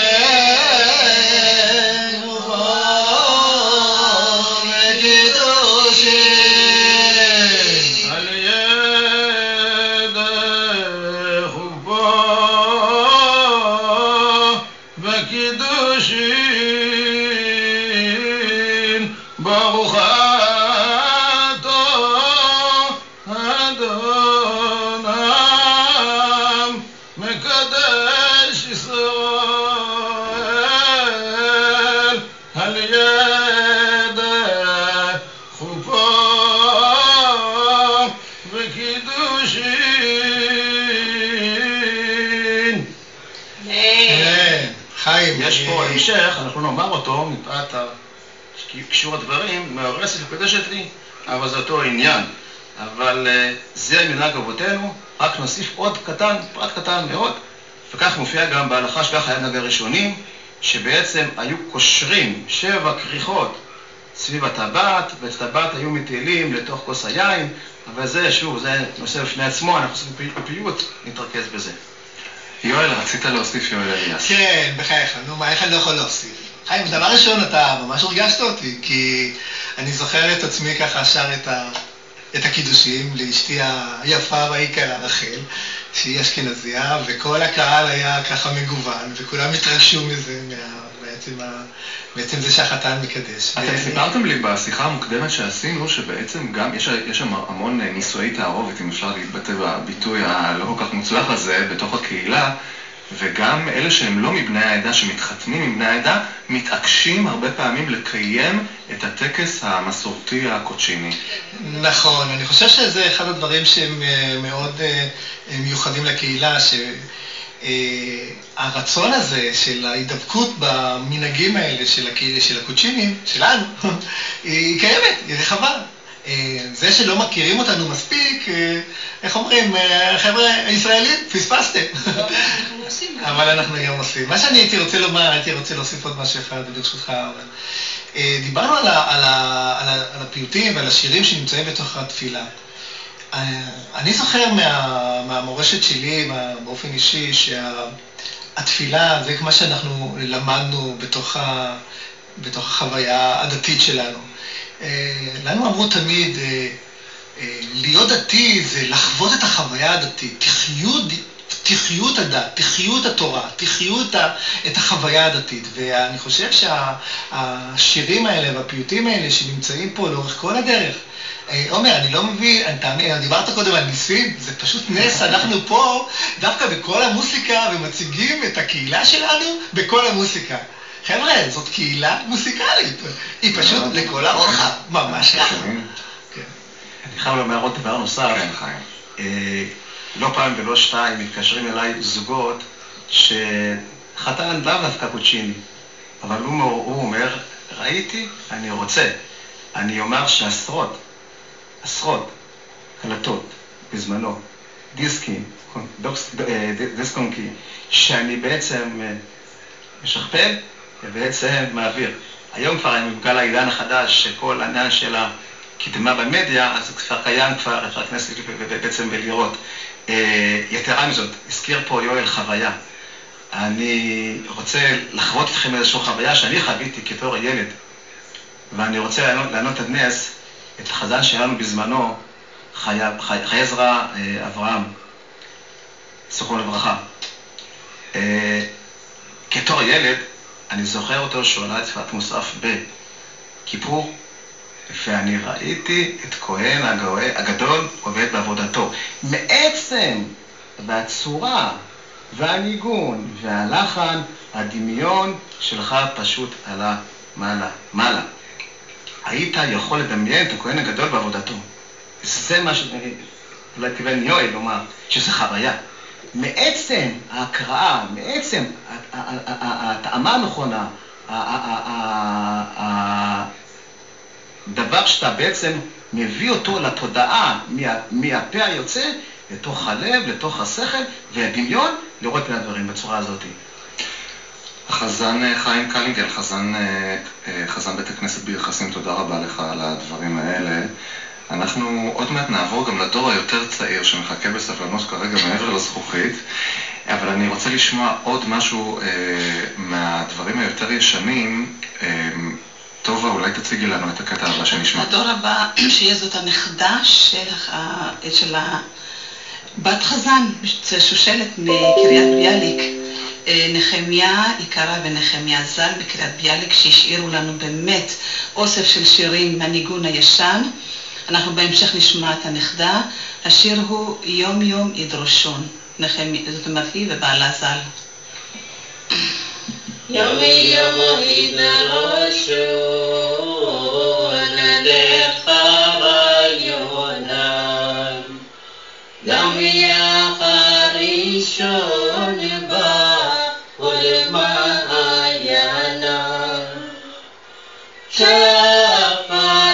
חופו וקידושין על ידי חופו וקידושין ברוך אתה אדוני מקדש ישראל על ידי חופו וקידושין. חיים, יש פה המשך, אנחנו נאמר אותו מפאת קישור הדברים, מהרסת מקדשת לי, אבל זה אותו עניין. אבל זה מנהג אבותינו, רק נוסיף עוד קטן, פרט קטן מאוד, וכך מופיע גם בהלכה שכך היה מנהג הראשונים, שבעצם היו קושרים 7 כריכות סביב הטבעת, ואת הטבעת היו מטילים לתוך כוס היין, אבל זה, שוב, זה נושא בפני עצמו, אנחנו עושים בפיוט, נתרכז בזה. יואל, רצית להוסיף יואל אליאס. כן, בחייך, נו, מה, איך אני לא יכול להוסיף? חיים, דבר ראשון, אתה ממש הרגשת אותי, כי אני זוכר את עצמי ככה שר את הקידושים לאשתי היפה והיקרה רחל, שהיא אשכנזיה, וכל הקהל היה ככה מגוון, וכולם התרגשו מזה, בעצם זה שהחתן מקדש. אתם סיפרתם לי בשיחה המוקדמת שעשינו, שבעצם גם יש שם המון נישואי תערובת, אם אפשר להתבטא בביטוי הלא כל כך מוצלח הזה, בתוך הקהילה, וגם אלה שהם לא מבני העדה, שמתחתנים מבני העדה, מתעקשים הרבה פעמים לקיים את הטקס המסורתי הקוצ'יני. נכון, אני חושב שזה אחד הדברים שהם מאוד מיוחדים לקהילה, שהרצון הזה של ההידבקות במנהגים האלה של הקוצ'ינים, שלנו, היא קיימת, היא רחבה. זה שלא מכירים אותנו מספיק, איך אומרים, חבר'ה ישראלים, פספסתם. אבל אנחנו גם עושים. מה שאני הייתי רוצה לומר, הייתי רוצה להוסיף עוד משהו אחד, ברשותך. דיברנו על הפיוטים ועל השירים שנמצאים בתוך התפילה. אני זוכר מהמורשת שלי, באופן אישי, שהתפילה זה כמו שאנחנו למדנו בתוך החוויה הדתית שלנו. לנו אמרו תמיד, להיות דתי זה לחוות את החוויה הדתית, תחיו את הדת, תחיו את התורה, תחיו את החוויה הדתית. ואני חושב שהשירים האלה והפיוטים האלה שנמצאים פה לאורך כל הדרך, עומר, אני לא מבין, דיברת קודם על ניסים, זה פשוט נס, אנחנו פה דווקא בכל המוסיקה ומציגים את הקהילה שלנו בכל המוסיקה. חבר'ה, זאת קהילה מוסיקלית, היא פשוט לכל הרוחב, ממש ככה. אני חייב לומר עוד דבר נוסף. כן, חיים. לא פעם ולא שתיים מתקשרים אליי זוגות שחתן לאו דווקא קוצ'יני, אבל הוא אומר, ראיתי, אני רוצה. אני אומר שעשרות קלטות בזמנו, דיסקים, דיסקונקי, שאני בעצם משכפל ובעצם מעביר. היום כבר עם גל העידן החדש, שכל העניין של הקדמה במדיה, אז כבר קיים, כבר אפשר להכנס בעצם ולראות. יתרה מזאת, הזכיר פה יואל חוויה. אני רוצה לחוות אתכם איזושהי חוויה שאני חוויתי כתור ילד, ואני רוצה לענות עד נס את החזן שלנו בזמנו, חייזרא אברהם, זכרונו לברכה. כתור ילד, אני זוכר אותו שהוא עלה את תפילת מוסף בכיפור, ואני ראיתי את כהן הגדול עובד בעבודתו. מעצם והצורה והניגון והלחן, הדמיון שלך פשוט עלה מעלה. היית יכול לדמיין את הכהן הגדול בעבודתו. זה מה שאולי כיוון יואל לומר, שזה חוויה. מעצם ההקראה, מעצם הטעמה הנכונה, דבר שאתה בעצם מביא אותו לתודעה מהפה היוצא, לתוך הלב, לתוך השכל, והדמיון לראות בין הדברים בצורה הזאת. החזן חיים קלינגל, חזן בית הכנסת ביחסים, תודה רבה לך על הדברים האלה. אנחנו עוד מעט נעבור גם לדור היותר צעיר שמחכה בסבלנות כרגע מעבר לזכוכית, אבל אני רוצה לשמוע עוד משהו מהדברים היותר ישנים. טובה, אולי תציגי לנו את הקטע הבא שנשמע. הדור הבא, שיהיה זאת הנכדה של בת חזן, שושלת מקריית ביאליק, נחמיה יקרה ונחמיה ז"ל בקריית ביאליק, שהשאירו לנו באמת אוסף של שירים מהניגון הישן. אנחנו בהמשך נשמע את הנכדה. השיר הוא יום יום ידרושון, זאת אומרת היא ובעלה ז"ל. יום יום ידרושון עליך רעיונם, גם יחרישון בא ולמעיינם, שפה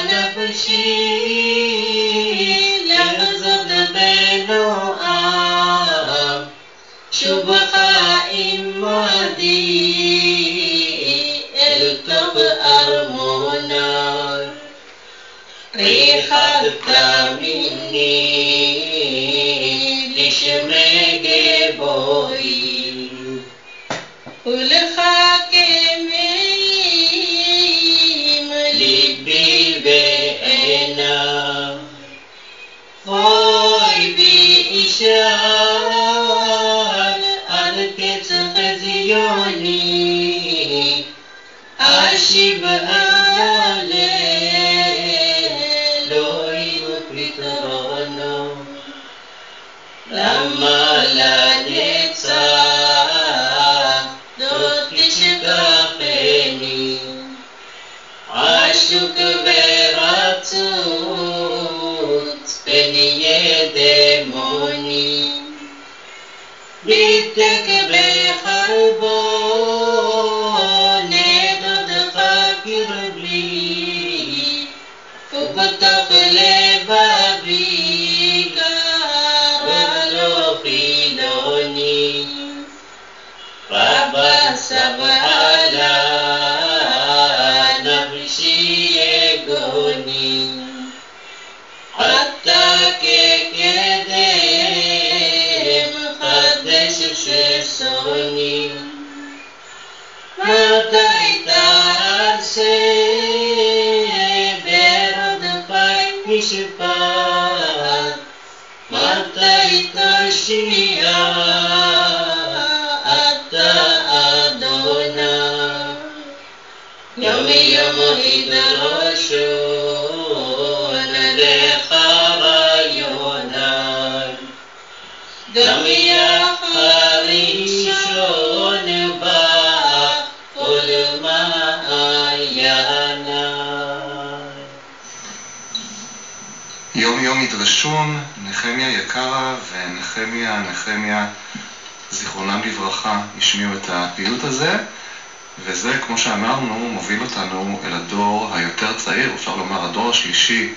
נפשי לחזות בנועם, שובך עמדי אל תוך ארמונה, ריחת מיני לשמי גבוהי, ולך כמים ליבי ועיניו, אוי בי אישה על קץ חזיוני, אשיב אעלה אלוהים פתרונו, למה לנצח לא תשכחני, עשוק ורצוץ פניה דמוני, בידק בחלבו נדודך קרבי, ובתוך לבבי גרה לא חילוני, רבה סבלה נפשי יגוני, עתה כקדם חדש ששוני, מתי תעשה ברודפי משפט, מתי תושיע דמייה הראשון בא כל מעייני. יום יום ידרשון, נחמיה יקרה ונחמיה זיכרונם לברכה השמיעו את הפיוט הזה, וזה, כמו שאמרנו, מוביל אותנו אל הדור היותר צעיר, אפשר לומר הדור השלישי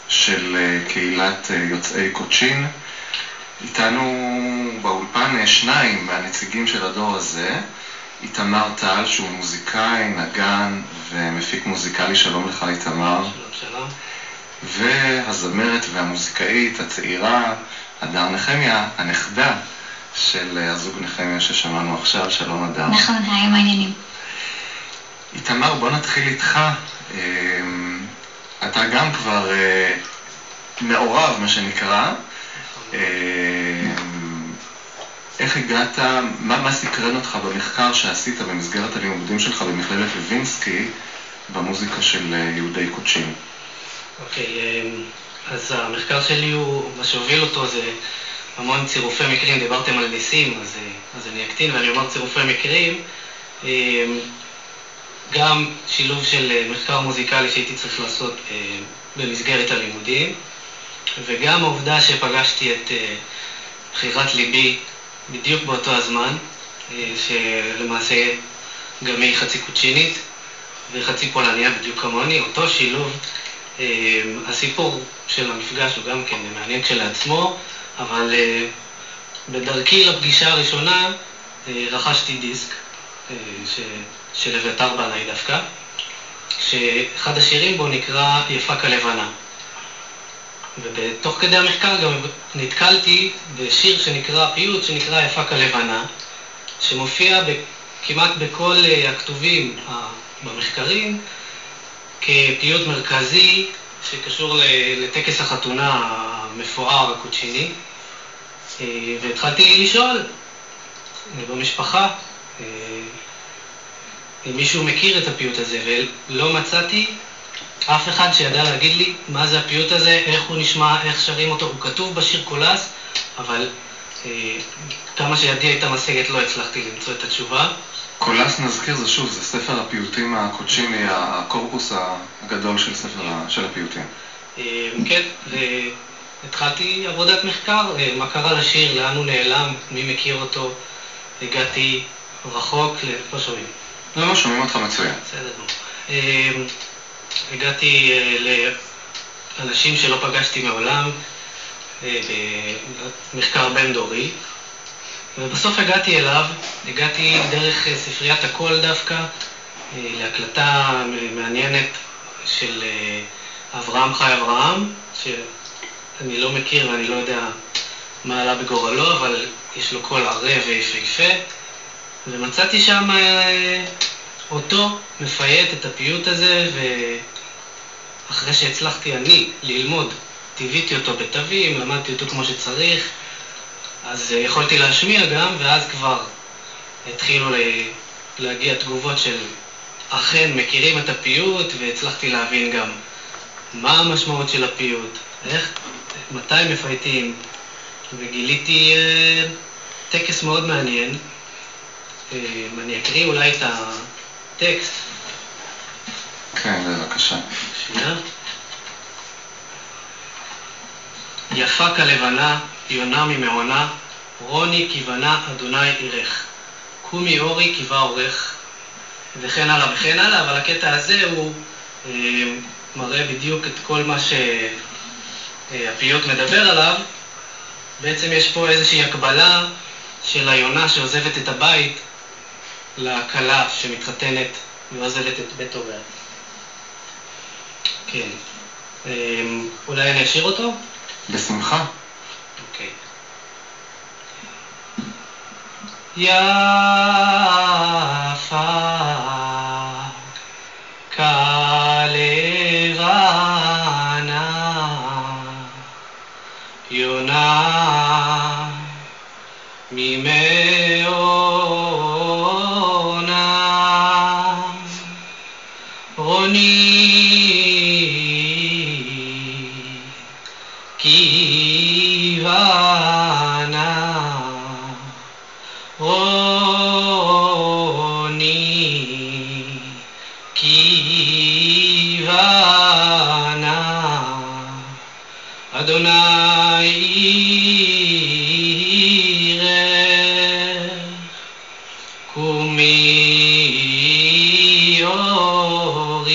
של קהילת יוצאי קוצ'ין. איתנו באולפן שניים מהנציגים של הדור הזה, איתמר טל שהוא מוזיקאי, נגן ומפיק מוזיקלי. שלום לך איתמר. שלום. והזמרת והמוזיקאית הצעירה הדר נחמיה, הנכדה של הזוג נחמיה ששמענו עכשיו. שלום הדר. נכון, היי, מה העניינים? איתמר, בוא נתחיל איתך. אתה גם כבר מעורב, מה שנקרא. איך הגעת, מה סקרן אותך במחקר שעשית במסגרת הלימודים שלך במכללת לוינסקי במוזיקה של יהודי קוצ'ין? אוקיי, אז המחקר שלי הוא, מה שהוביל אותו זה המון צירופי מקרים. דיברתם על ניסים, אז אני אקטין ואני אומר צירופי מקרים. גם שילוב של מחקר מוזיקלי שהייתי צריך לעשות במסגרת הלימודים, וגם העובדה שפגשתי את בחירת ליבי בדיוק באותו הזמן, שלמעשה גם היא חצי קוצ'ינית וחצי פולניה בדיוק כמוני. אותו שילוב, הסיפור של המפגש הוא גם כן מעניין כשלעצמו, אבל בדרכי לפגישה הראשונה רכשתי דיסק של אביתר בנאי דווקא, שאחד השירים בו נקרא יפה כלבנה. ובתוך כדי המחקר גם נתקלתי בשיר שנקרא, פיוט שנקרא יפה כלבנה, שמופיע כמעט בכל הכתובים במחקרים כפיוט מרכזי שקשור לטקס החתונה המפואר הקוצ'יני. והתחלתי לשאול במשפחה אם מישהו מכיר את הפיוט הזה, ולא מצאתי אף אחד שידע להגיד לי מה זה הפיוט הזה, איך הוא נשמע, איך שרים אותו. הוא כתוב בשיר קולס, אבל כמה שידי הייתה משגת לא הצלחתי למצוא את התשובה. קולס, נזכיר, זה שוב, זה ספר הפיוטים הקוצ'יני, הקורפוס הגדול של הפיוטים. כן, והתחלתי עבודת מחקר, מה קרה לשיר, לאן הוא נעלם, מי מכיר אותו. הגעתי רחוק, לא שומעים. לא שומעים אותך מצוין. בסדר. הגעתי לאנשים שלא פגשתי מעולם, במחקר בין דורי, ובסוף הגעתי אליו, הגעתי דרך ספריית הקול דווקא, להקלטה מעניינת של אברהם חי אברהם, שאני לא מכיר ואני לא יודע מה עלה בגורלו, אבל יש לו קול ערב ויפהפה, ומצאתי שם אותו מפייט את הפיוט הזה, ואחרי שהצלחתי אני ללמוד, טבעיתי אותו בתווים, למדתי אותו כמו שצריך, אז יכולתי להשמיע גם, ואז כבר התחילו להגיע תגובות של אכן מכירים את הפיוט, והצלחתי להבין גם מה המשמעות של הפיוט, מתי מפייטים, וגיליתי טקס מאוד מעניין. אני אקריא אולי את הטקסט. כן, בבקשה. שנייה. יפה כלבנה, יונה ממעונה, רוני כיוונה אדוני עירך, קומי אורי כיבה עורך, וכן הלאה וכן הלאה. אבל הקטע הזה הוא מראה בדיוק את כל מה שהפיוט מדבר עליו. בעצם יש פה איזושהי הקבלה של היונה שעוזבת את הבית לכלה שמתחתנת ועוזבת את בית הוריה. כן. אולי אני אשאיר אותו? בשמחה. אוקיי. יפה כלבנה, יונה ממעונה, רוני כיוונה קומי אורי,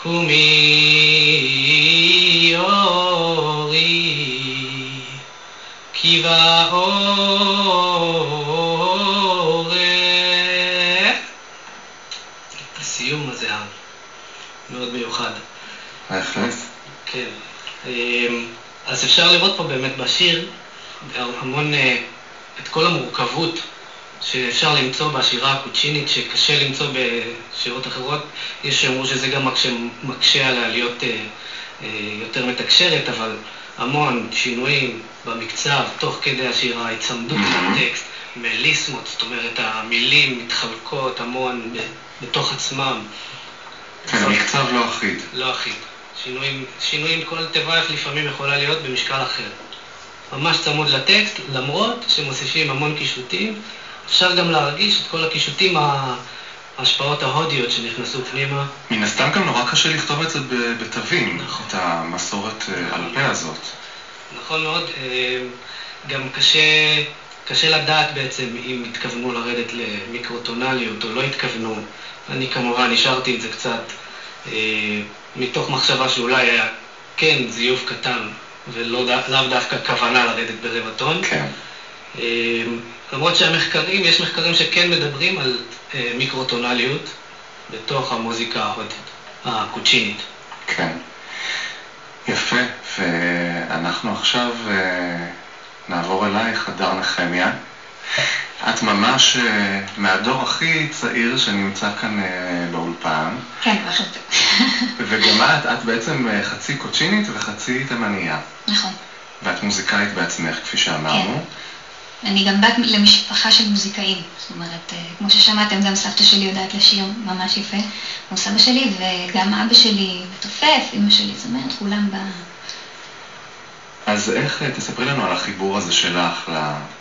קומי אורי, כי באורך. הסיום הזה מאוד מיוחד. בהחלט. כן. אז אפשר לראות פה באמת בשיר המון את כל המורכבות שאפשר למצוא בשירה הקוצ'ינית, שקשה למצוא בשירות אחרות. יש שאמרו שזה גם מקשה עליה להיות יותר מתקשרת, אבל המון שינויים במקצב, תוך כדי השירה, הצמדות לטקסט, מליסמות, זאת אומרת המילים מתחלקות המון בתוך עצמם. כן, המקצב לא אחיד. לא אחיד. שינויים, כל תיבה לפעמים יכולה להיות במשקל אחר. ממש צמוד לטקסט, למרות שמוסיפים המון קישוטים, אפשר גם להרגיש את כל הקישוטים, ההשפעות ההודיות שנכנסו פנימה. מן הסתם גם נורא קשה לכתוב את זה בתווים, נכון. את המסורת על פה הזאת. נכון מאוד, גם קשה לדעת בעצם אם התכוונו לרדת למיקרוטונליות או לא התכוונו. אני כמובן השארתי את זה קצת מתוך מחשבה שאולי היה כן זיוף קטן ולאו דווקא כוונה לרדת ברבע טון. כן. למרות שהמחקרים, יש מחקרים שכן מדברים על מיקרוטונליות בתוך המוזיקה ההודית, הקוצ'ינית. כן. יפה, ואנחנו עכשיו נעבור אלייך, הדר נחמיה. את ממש מהדור הכי צעיר שנמצא כאן באולפן. כן, פשוט. וגם את בעצם חצי קוצ'ינית וחצי תימניה. נכון. ואת מוזיקאית בעצמך, כפי שאמרנו. כן. אני גם בת למשפחה של מוזיקאים. זאת אומרת, כמו ששמעתם, גם סבתא שלי יודעת לשיר ממש יפה. גם סבא שלי וגם אבא שלי מתופף, אמא שלי זמרת, כולם אז איך תספרי לנו על החיבור הזה שלך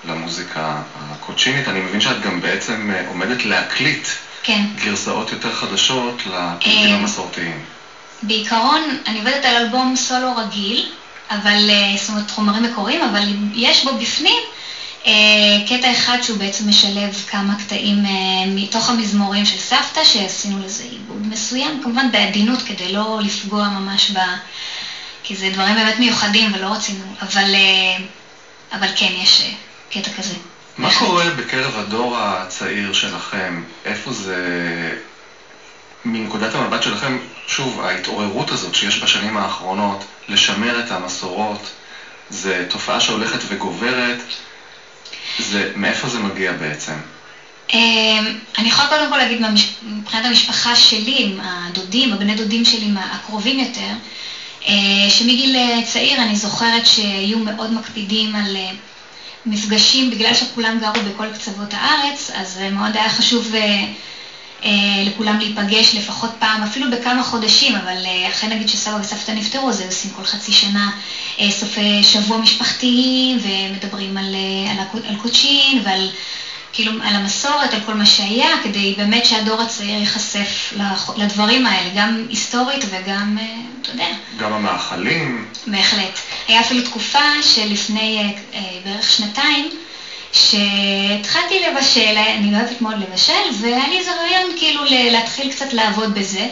למוזיקה הקוצ'ינית? אני מבין שאת גם בעצם עומדת להקליט גרסאות יותר חדשות לפיוטים המסורתיים. בעיקרון אני עובדת על אלבום סולו רגיל, אבל, זאת אומרת, חומרים מקוריים, אבל יש בו בפנים קטע אחד שהוא בעצם משלב כמה קטעים מתוך המזמורים של סבתא, שעשינו לזה עיבוד מסוים, כמובן בעדינות כדי לא לפגוע ממש כי זה דברים באמת מיוחדים ולא רצינו, אבל כן, יש קטע כזה. מה קורה בקרב הדור הצעיר שלכם? איפה זה, מנקודת המבט שלכם, שוב, ההתעוררות הזאת שיש בשנים האחרונות, לשמר את המסורות, זה תופעה שהולכת וגוברת, מאיפה זה מגיע בעצם? אני יכולה קודם כל להגיד, מבחינת המשפחה שלי, הדודים, הבני דודים שלי, הקרובים יותר, שמגיל צעיר אני זוכרת שהיו מאוד מקפידים על מפגשים, בגלל שכולם גרו בכל קצוות הארץ, אז מאוד היה חשוב לכולם להיפגש לפחות פעם, אפילו בכמה חודשים, אבל אחרי נגיד שסבא וסבתא נפטרו, אז עושים כל חצי שנה סופי שבוע משפחתיים, ומדברים על קוצ'ין ועל כאילו על המסורת, על כל מה שהיה, כדי באמת שהדור הצעיר ייחשף לדברים האלה, גם היסטורית וגם, אתה יודע. גם המאכלים. בהחלט. היה אפילו תקופה שלפני בערך שנתיים, שהתחלתי לבשל, אני אוהבת מאוד לבשל, והיה לי איזה רעיון כאילו להתחיל קצת לעבוד בזה,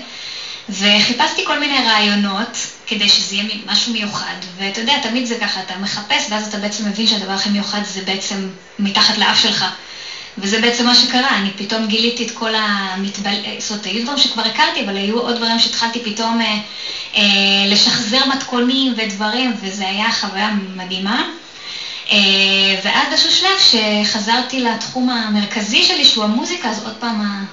וחיפשתי כל מיני רעיונות כדי שזה יהיה משהו מיוחד, ואתה יודע, תמיד זה ככה, אתה מחפש, ואז אתה בעצם מבין שהדבר הכי מיוחד זה בעצם מתחת לאף שלך. וזה בעצם מה שקרה, אני פתאום גיליתי את כל זאת אומרת, היו דברים שכבר הכרתי, אבל היו עוד דברים שהתחלתי פתאום לשחזר מתכונים ודברים, וזה היה חוויה מדהימה. ואז באיזשהו שלב שחזרתי לתחום המרכזי שלי, שהוא המוזיקה, אז עוד פעם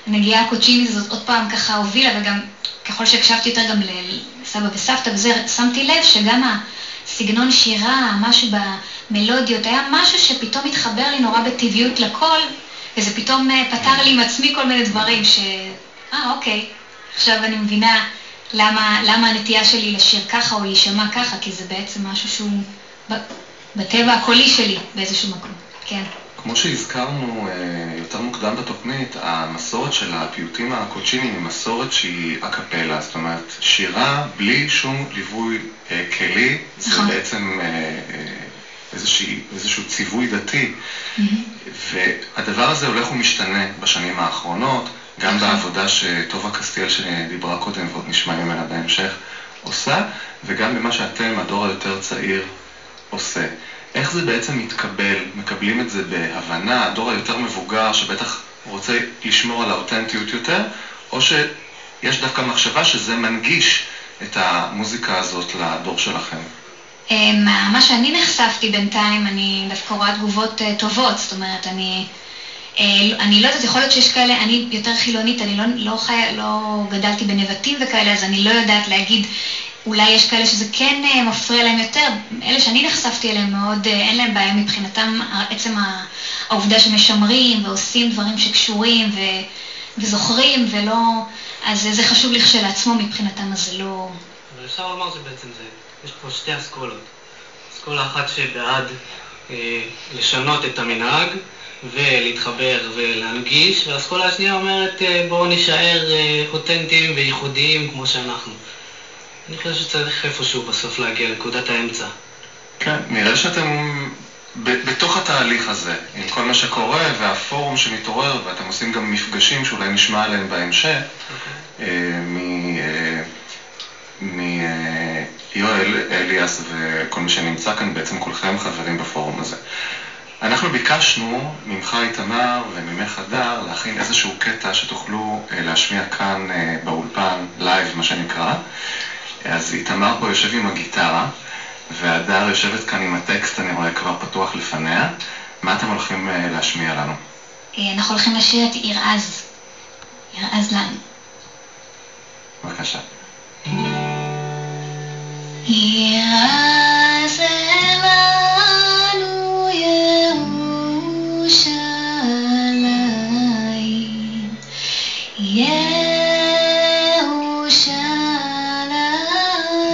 הנגיעה הקוצ'ינית הזאת עוד פעם ככה הובילה, וגם ככל שהקשבתי יותר גם לסבא וסבתא, וזה שמתי לב שגם הסגנון שירה, משהו במלודיות, היה משהו שפתאום התחבר לי נורא בטבעיות לכל, וזה פתאום פתר לי עם עצמי כל מיני דברים אוקיי, עכשיו אני מבינה למה הנטייה שלי לשיר ככה או להישמע ככה, כי זה בעצם משהו שהוא בטבע הקולי שלי באיזשהו מקום, כן. כמו שהזכרנו יותר מוקדם בתוכנית, המסורת של הפיוטים הקוצ'יניים היא מסורת שהיא אקפלה, זאת אומרת שירה בלי שום ליווי כלי, זה בעצם איזשהו ציווי דתי, והדבר הזה הולך ומשתנה בשנים האחרונות, גם בעבודה שטובה קסטיאל שדיברה קודם ועוד נשמע ממנה בהמשך עושה, וגם במה שאתם, הדור היותר צעיר, עושה. איך זה בעצם מתקבל? מקבלים את זה בהבנה, הדור היותר מבוגר שבטח רוצה לשמור על האותנטיות יותר, או שיש דווקא מחשבה שזה מנגיש את המוזיקה הזאת לדור שלכם? מה שאני נחשפתי בינתיים, אני דווקא רואה תגובות טובות, זאת אומרת, אני לא יודעת, יכול להיות שיש כאלה, אני יותר חילונית, אני לא גדלתי בנבטים וכאלה, אז אני לא יודעת להגיד, אולי יש כאלה שזה כן מפריע להם יותר, אלה שאני נחשפתי אליהם מאוד, אין להם בעיה מבחינתם, עצם העובדה שמשמרים ועושים דברים שקשורים וזוכרים ולא, אז זה חשוב לי כשלעצמו מבחינתם, אז זה לא... אבל אפשר לומר שבעצם זה, יש פה שתי אסכולות. אסכולה אחת שבעד לשנות את המנהג ולהתחבר ולהנגיש, והאסכולה השנייה אומרת בואו נשאר אותנטיים וייחודיים כמו שאנחנו. אני חושב שצריך איפשהו בסוף להגיע לנקודת האמצע. כן, נראה שאתם בתוך התהליך הזה, עם כל מה שקורה והפורום שמתעורר, ואתם עושים גם מפגשים שאולי נשמע עליהם בהמשך, מיואל, אליאס וכל מי שנמצא כאן, בעצם כולכם חברים בפורום הזה. אנחנו ביקשנו ממך איתמר וממך הדר להכין איזשהו קטע שתוכלו להשמיע כאן באולפן, לייב מה שנקרא. אז איתמר פה יושב עם הגיטרה, והדר יושבת כאן עם הטקסט, אני רואה כבר פתוח לפניה. מה אתם הולכים להשמיע לנו? אנחנו הולכים לשיר את ירעז. ירעז לנו. בבקשה. ירעז לנו ירושלים,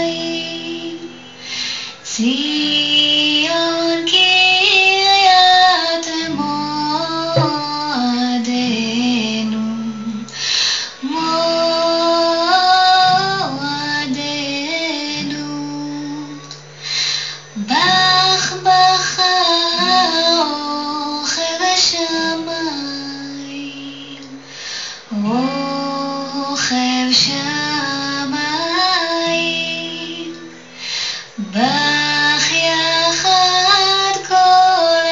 ירושלים, ציון קריית מועדנו, בך רוחב שמיים, רוחב שמיים, בך יחד כל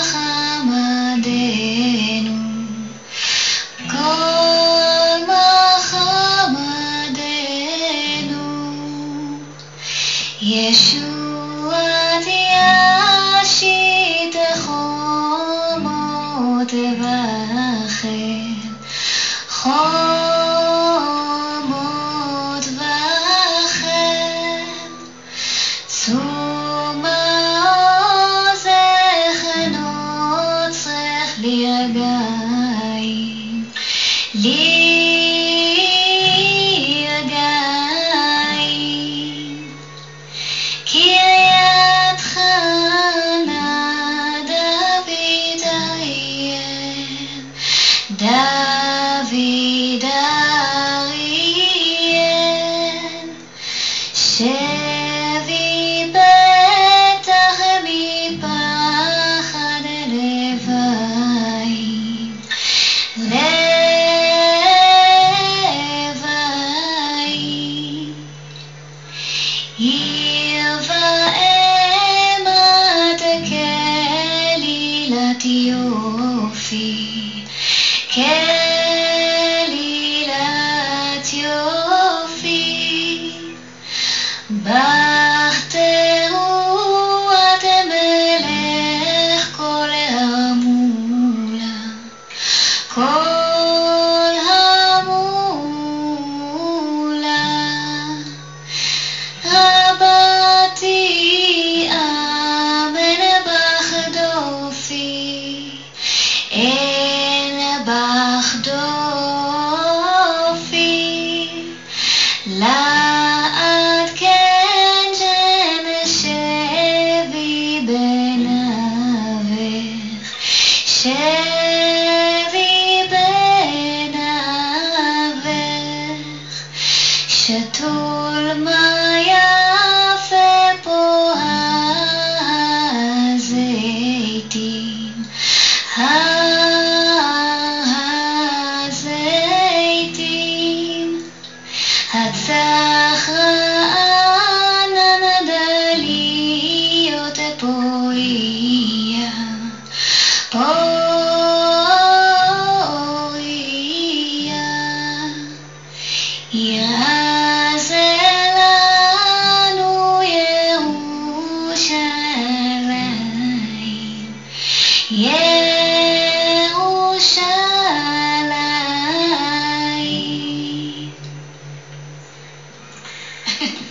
מחמדנו, כל מחמדנו, ישועת ישית חומות וחן, חומות וחן, צומה עוזך נוצרך לרגעים, לרגעים, קריית חנה דוד אריאל, דוד אריאל, שבי בטח מפחד לביים, לביים, עיר ואמת כלילת יופי, כלילת יופי, בך תרועת מלך כל המולה, כל המולה, רבתי אמן בך דופי, אין בך דופי, לעד כן שבי בנבך, שבי בנבך, שתול מה יפה פה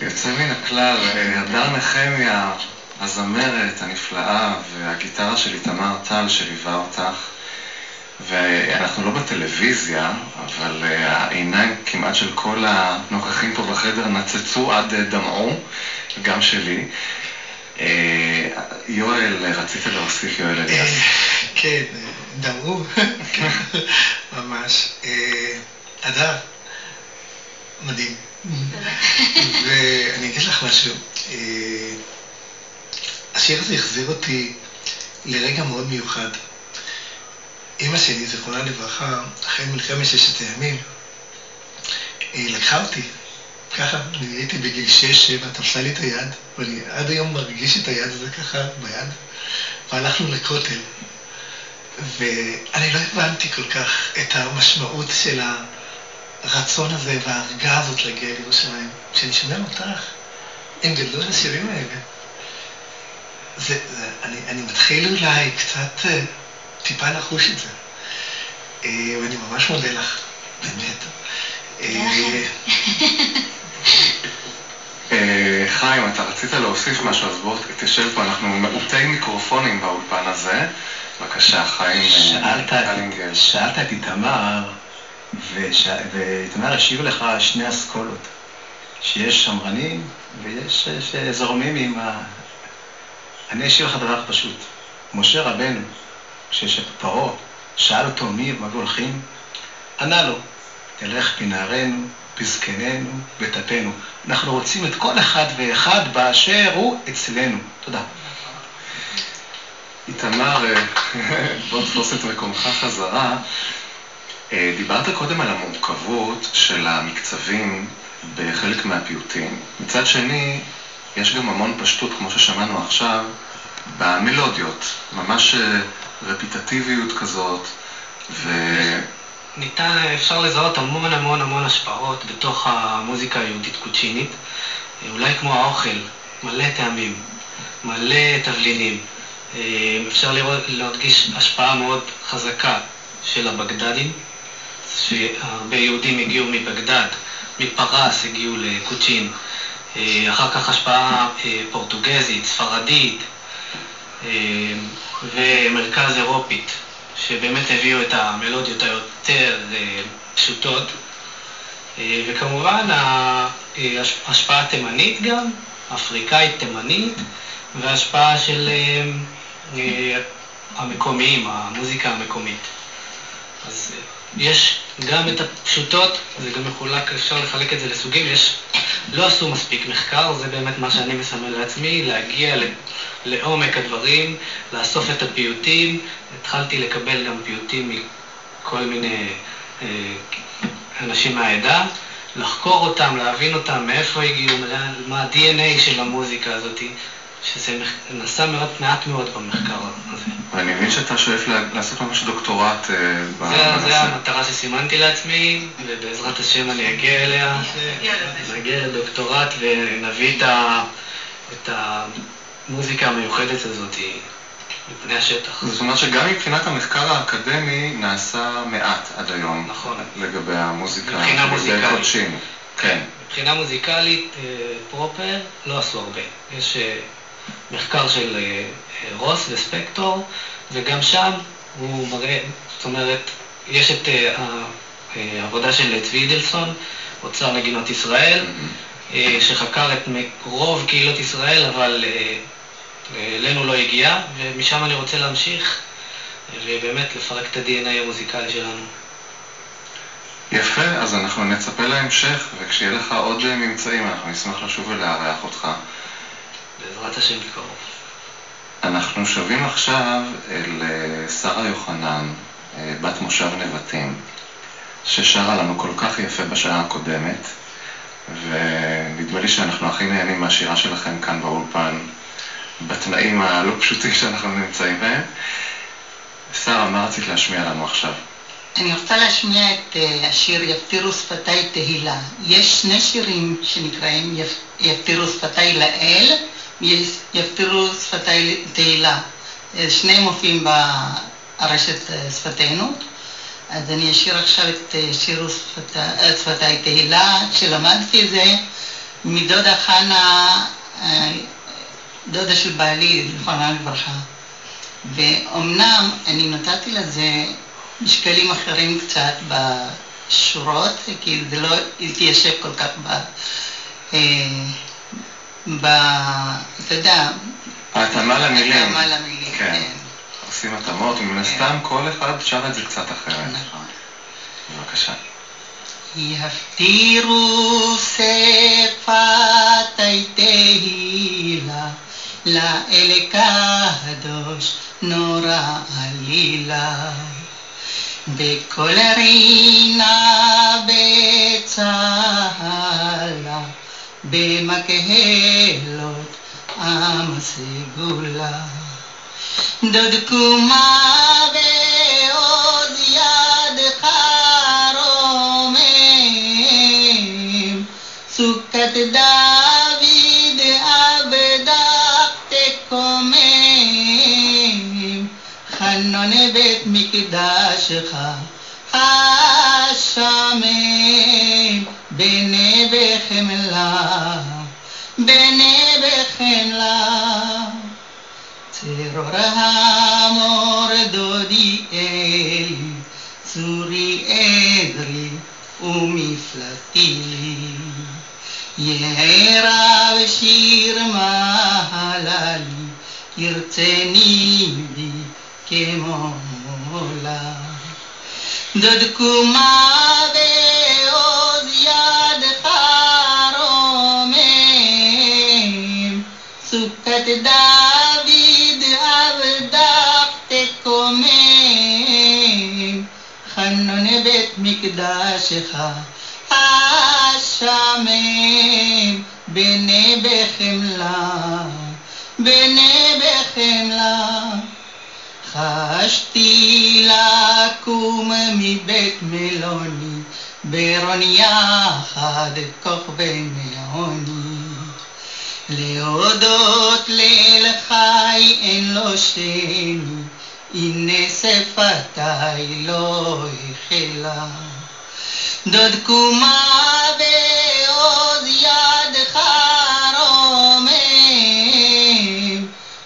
יוצא מן הכלל, הדר נחמיה, הזמרת הנפלאה והגיטרה של איתמר טל שליווה אותך, ואנחנו לא בטלוויזיה, אבל העיניים כמעט של כל הנוכחים פה בחדר נצצו עד דמעו, גם שלי. יואל, רצית להוסיף, יואל אליאס? כן, דמעו, ממש. הדר, מדהים. ואני אגיד לך משהו, השיר הזה החזיר אותי לרגע מאוד מיוחד. אמא שלי, זיכרונה לברכה, אחרי מלחמת ששת הימים, לקחה אותי, ככה, אני הייתי בגיל 6-7, תפסה לי את היד, ואני עד היום מרגיש את היד הזה ככה ביד, והלכנו לכותל, ואני לא הבנתי כל כך את המשמעות של הרצון הזה וההרגעה הזאת להגיע לירושלים. כשאני שומע אותך, הם גדלו על השירים האלה. אני מתחיל אולי קצת טיפה לחוש את זה. ואני ממש מודה לך, באמת. חיים, אתה רצית להוסיף משהו, אז בוא תשב פה, אנחנו מעוטי מיקרופונים באולפן הזה. בבקשה, חיים. שאלת את איתמר, ואיתמר השאיר לך שני אסכולות, שיש שמרנים ויש זורמים עם אני אשאיר לך דבר פשוט. משה רבנו, כשפרעה שאל אותו מי הולכים, ענה לו, תלך בנערנו, בזקננו, בטפנו. אנחנו רוצים את כל אחד ואחד באשר הוא אצלנו. תודה. איתמר, בוא תפוס את מקומך חזרה. דיברת קודם על המורכבות של המקצבים בחלק מהפיוטים. מצד שני, יש גם המון פשטות, כמו ששמענו עכשיו, במלודיות. ממש רפיטטיביות כזאת, אפשר לזהות המון השפעות בתוך המוזיקה היהודית קוצ'ינית. אולי כמו האוכל, מלא טעמים, מלא תבלינים. אפשר להרגיש השפעה מאוד חזקה של הבגדדים, שהרבה יהודים הגיעו מבגדד, מפרס הגיעו לקוצ'ין. אחר כך השפעה פורטוגזית, ספרדית ומרכז אירופית, שבאמת הביאו את המלודיות היותר פשוטות. וכמובן השפעה תימנית גם, אפריקאית תימנית, והשפעה של המקומיים, המוזיקה המקומית. אז יש גם את הפשוטות, זה גם מחולק, אפשר לחלק את זה לסוגים. לא עשו מספיק מחקר, זה באמת מה שאני מסמל לעצמי, להגיע לעומק הדברים, לאסוף את הפיוטים. התחלתי לקבל גם פיוטים מכל מיני אנשים מהעדה, לחקור אותם, להבין אותם, מאיפה הגיעו, מה ה-DNA של המוזיקה הזאת, שזה נעשה מעט מאוד במחקר הזה. ואני מבין שאתה שואף לעשות ממש דוקטורט זה המטרה שסימנתי לעצמי, ובעזרת השם אני אגיע אליה, נגיע לדוקטורט ונביא את המוזיקה המיוחדת הזאת מפני השטח. זאת אומרת שגם מבחינת המחקר האקדמי נעשה מעט עד היום. נכון. לגבי המוזיקה. מבחינה מוזיקלית. כן. מבחינה מוזיקלית פרופר לא עשו הרבה. יש מחקר של רוס וספקטור, וגם שם הוא מראה, זאת אומרת, יש את העבודה של צבי אידלסון, אוצר נגינות ישראל, שחקר את רוב קהילות ישראל, אבל אלינו לא הגיע, ומשם אני רוצה להמשיך ובאמת לפרק את ה-DNA המוזיקלי שלנו. יפה, אז אנחנו נצפה להמשך, וכשיהיה לך עוד ממצאים אנחנו נשמח לשוב ולארח אותך. בעזרת השם בקרוב. אנחנו שווים עכשיו אל שרה יוחנן, בת מושב נבטים, ששרה לנו כל כך יפה בשעה הקודמת, ונדמה לי שאנחנו הכי נהנים מהשירה שלכם כאן באולפן. בתנאים הלא פשוטים שאנחנו נמצאים בהם. שרה, מה רצית להשמיע לנו עכשיו? אני רוצה להשמיע את השיר יפתירו שפתיי תהילה. יש שני שירים שנקראים יפתירו שפתיי לאל, יפתירו שפתיי תהילה. שניהם מופיעים ברשת שפתנו. אז אני אשיר עכשיו את שיר שפתיי תהילה, שלמדתי את זה מדודה חנה, דודה של בעלי, זיכרונה לברכה. ואומנם אני נתתי לזה משקלים אחרים קצת בשורות, כי זה לא התיישב כל כך אתה יודע, ההתאמה למילים. ההתאמה למילים, כן. עושים התאמות, ומן הסתם כל אחד שר את זה קצת אחרת. נכון. בבקשה. יפתירו שפתיי תהילה, לאל קדוש נורא עלילה. בכל רינה בצהלה, במקהלות עם סגולה. דוד קומה ועוד ידך רומם, סוכת דוד עבדך תקומם, חנון בית מקדשך השמם, בנה בחמלה, בנה בחמלה. צרור המור דודי אלי, צורי אדרי ומפלטי לי, יערה ושיר מהללי, ירצני בי כמו מולה. דוד קומה ועוד ידך רומם, סוכת דוד עבדך תקומם, חנון בית מקדשך השמם, בנה בחמלה, בנה בחמלה. חשתי לקום מבית מלוני, ברון יחד כוכבי מעוני, להודות ליל חי אין לו שני, הנה שפתיי לא החלה. דוד קומה ועוד ידך רומם,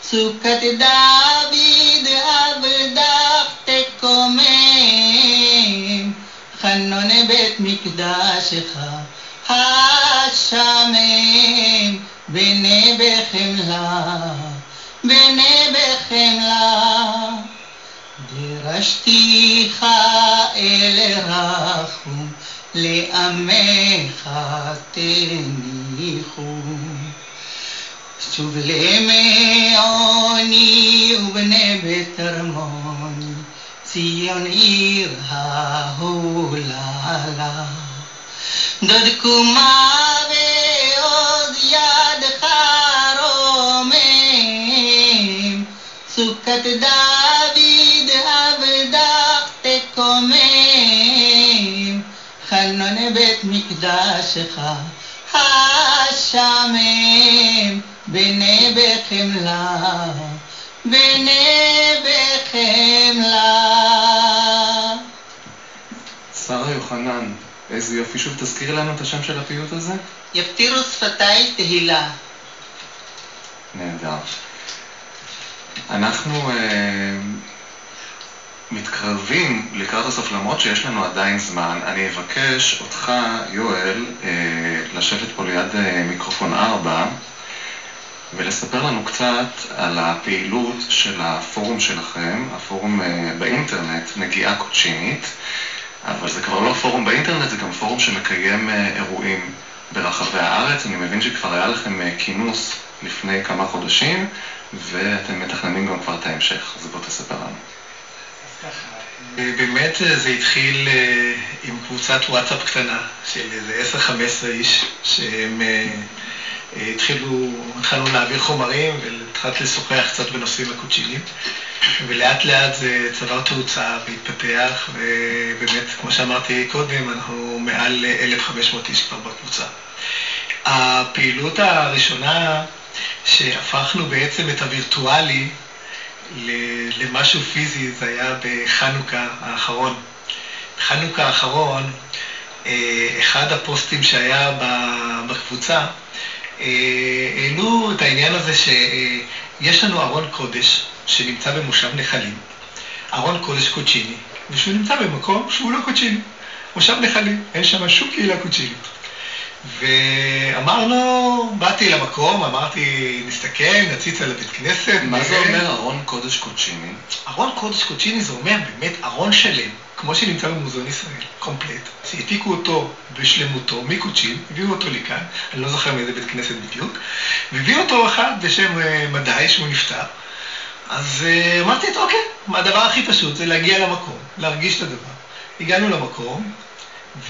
סוכת דוד עבדך תקומם, חנון בית מקדשך השמם, בנה בחמלה, בנה בחמלה. דרשתיך אל רחום, לעמך תניחו, שוב למעוני ובני בית הרמוני, ציון עיר ההוללה. דוד קומה ועוד ידך רומם, סוכת דוד עבדך תקומם, חנון בית מקדשך השמם, בנה בחמלה, בנה בחמלה. שרה יוחנן, איזה יופי, שוב תזכירי לנו את השם של הפיוט הזה? יפתירו שפתיי תהילה. נהדר. אנחנו מתקרבים לקראת הסוף, למרות שיש לנו עדיין זמן. אני אבקש אותך, יואל, לשבת פה ליד מיקרופון 4 ולספר לנו קצת על הפעילות של הפורום שלכם, הפורום באינטרנט, נגיעה קוצ'ינית. אבל זה כבר לא פורום באינטרנט, זה גם פורום שמקיים אירועים ברחבי הארץ. אני מבין שכבר היה לכם כינוס לפני כמה חודשים, ואתם מתכננים גם כבר את ההמשך. אז בוא תספר לנו. אז ככה, באמת זה התחיל עם קבוצת וואטסאפ קטנה של איזה 10-15 איש, שהם התחלנו להעביר חומרים והתחלתי לשוחח קצת בנושאים הקוצ'יניים, ולאט לאט זה צבר תאוצה והתפתח, ובאמת, כמו שאמרתי קודם, אנחנו מעל 1,500 איש כבר בקבוצה. הפעילות הראשונה שהפכנו בעצם את הווירטואלי למשהו פיזי, זה היה בחנוכה האחרון. בחנוכה האחרון, אחד הפוסטים שהיה בקבוצה, העלו את העניין הזה שיש לנו ארון קודש שנמצא במושב נחלים. ארון קודש קוצ'יני, ושהוא נמצא במקום שהוא לא קוצ'יני. מושב נחלים, אין שם שום קהילה קוצ'ינית. ואמרנו, באתי למקום, אמרתי, נסתכל, נציץ על הבית כנסת. מה זה אומר ארון קודש קוצ'יני? ארון קודש קוצ'יני זה אומר באמת ארון שלם, כמו שנמצא במוזיאון ישראל, קומפלט. שהעתיקו אותו בשלמותו מקוצ'ין, הביאו אותו לכאן, אני לא זוכר מאיזה בית כנסת בדיוק, והביאו אותו אחד בשם מדי שהוא נפטר. אז אמרתי, אוקיי, הדבר הכי פשוט זה להגיע למקום, להרגיש את הדבר. הגענו למקום,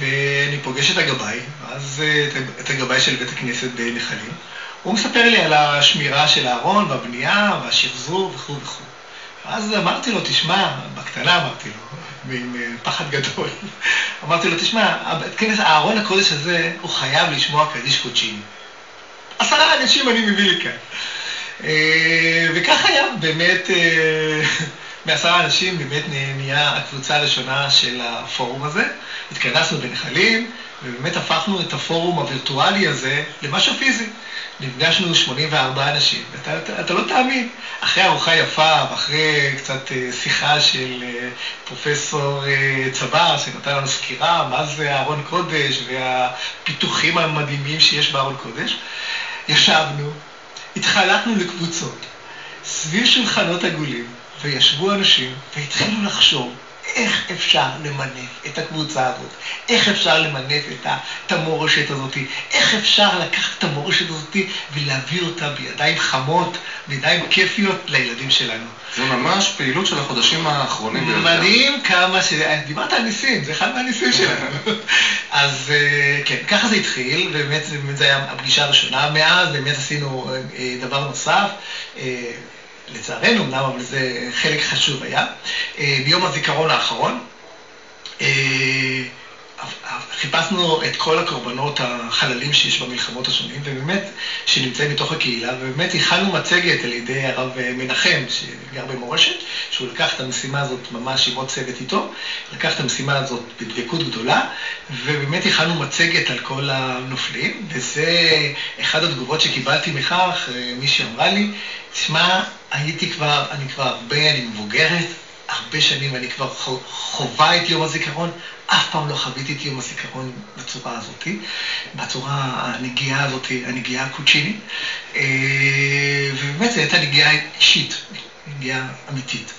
ואני פוגש את הגבאי, אז את הגבאי של בית הכנסת בנחלים. הוא מספר לי על השמירה של הארון והבנייה והשחזור וכו' וכו'. אז אמרתי לו, תשמע, בקטנה אמרתי לו, עם פחד גדול. אמרתי לו, תשמע, הארון הקודש הזה הוא חייב לשמוע קדיש קוצ'יני. 10 אנשים אני מביא לי כאן. וכך היה, באמת, מ10 אנשים באמת נהיה הקבוצה הראשונה של הפורום הזה. התכנסנו בנחלים, ובאמת הפכנו את הפורום הווירטואלי הזה למשהו פיזי. נפגשנו 84 אנשים, ואתה לא תאמין. אחרי ארוחה יפה, ואחרי קצת שיחה של פרופסור צבר, שנתן לנו סקירה, מה זה ארון קודש, והפיתוחים המדהימים שיש בארון קודש, ישבנו, התחלקנו לקבוצות, סביב שולחנות עגולים, וישבו אנשים, והתחילו לחשוב, איך אפשר למנף את הקבוצה הזאת, איך אפשר למנף את המורשת הזאת, איך אפשר לקחת את המורשת הזאת ולהביא אותה בידיים חמות, בידיים כיפיות לילדים שלנו. זה ממש פעילות של החודשים האחרונים ביותר. מדהים כמה דיברת על ניסים, זה אחד מהניסים שלנו. אז כן, ככה זה התחיל, ובאמת זה היה הפגישה הראשונה. מאז באמת עשינו דבר נוסף, לצערנו, אמנם, אבל זה חלק חשוב היה. ביום הזיכרון האחרון, חיפשנו את כל הקורבנות החללים שיש במלחמות השונים, ובאמת שנמצאים מתוך הקהילה, ובאמת הכנו מצגת על ידי הרב מנחם, שגר במורשת, שהוא לקח את המשימה הזאת ממש עם עוד צוות איתו, לקח את המשימה הזאת בדבקות גדולה, ובאמת הכנו מצגת על כל הנופלים, וזה אחד התגובות שקיבלתי מכך, מישהי אמרה לי, תשמע, אני כבר הרבה, אני מבוגרת, הרבה שנים אני כבר חובה את יום הזיכרון, אף פעם לא חוויתי את יום הזיכרון בצורה הזאת, בצורה הנגיעה הזאת, הנגיעה הקוצ'ינית, ובאמת זו הייתה נגיעה אישית, נגיעה אמיתית.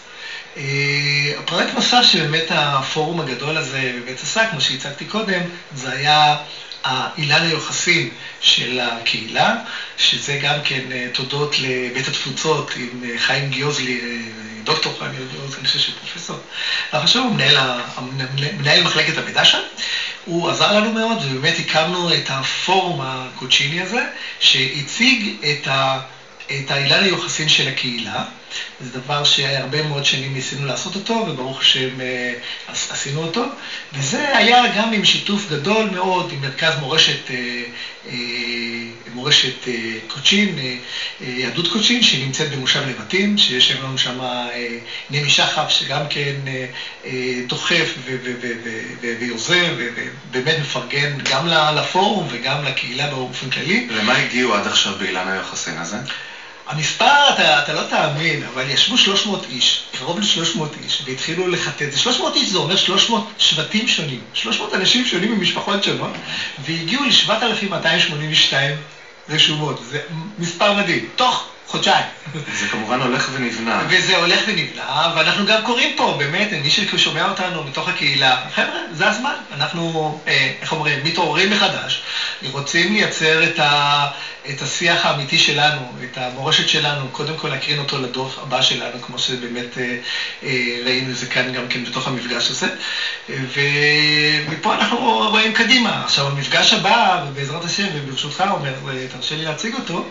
הפרויקט נוסף שבאמת הפורום הגדול הזה בבית עסק, כמו שהצגתי קודם, זה היה אילן היוחסין של הקהילה, שזה גם כן תודות לבית התפוצות עם חיים גיוזלי, דוקטור חיים גיוזלי, אני חושב שפרופסור, והחשוב הוא מנהל מחלקת המידע שם, הוא עזר לנו מאוד, ובאמת הקמנו את הפורום הקוצ'יני הזה, שהציג את האילן היוחסין של הקהילה. זה דבר שהרבה מאוד שנים ניסינו לעשות אותו, וברוך השם עשינו אותו. וזה היה גם עם שיתוף גדול מאוד, עם מרכז מורשת קוצ'ין, יהדות קוצ'ין, שנמצאת במושב נבטים, שיש לנו שם נמי שחף, שגם כן דוחף ויוזם, ובאמת מפרגן גם לפורום וגם לקהילה באופן כללי. למה הגיעו עד עכשיו באילן היוחסין הזה? המספר, אתה לא תאמין, אבל ישבו 300 איש, קרוב ל-300 איש, והתחילו לחטט. 300 איש זה אומר 300 שבטים שונים, 300 אנשים שונים ממשפחות שונות, והגיעו ל-7,282 רשומות. זה מספר מדהים, תוך חודשיים. זה כמובן הולך ונבנה. וזה הולך ונבנה, ואנחנו גם קוראים פה, באמת, מי ששומע אותנו מתוך הקהילה, חבר'ה, זה הזמן. אנחנו, איך אומרים, מתעוררים מחדש, רוצים לייצר את השיח האמיתי שלנו, את המורשת שלנו, קודם כל להקרין אותו לדור הבא שלנו, כמו שבאמת ראינו את זה כאן גם כן בתוך המפגש הזה. ומפה אנחנו רואים קדימה. עכשיו, המפגש הבא, ובעזרת השם, וברשותך אומר, תרשה לי להציג אותו,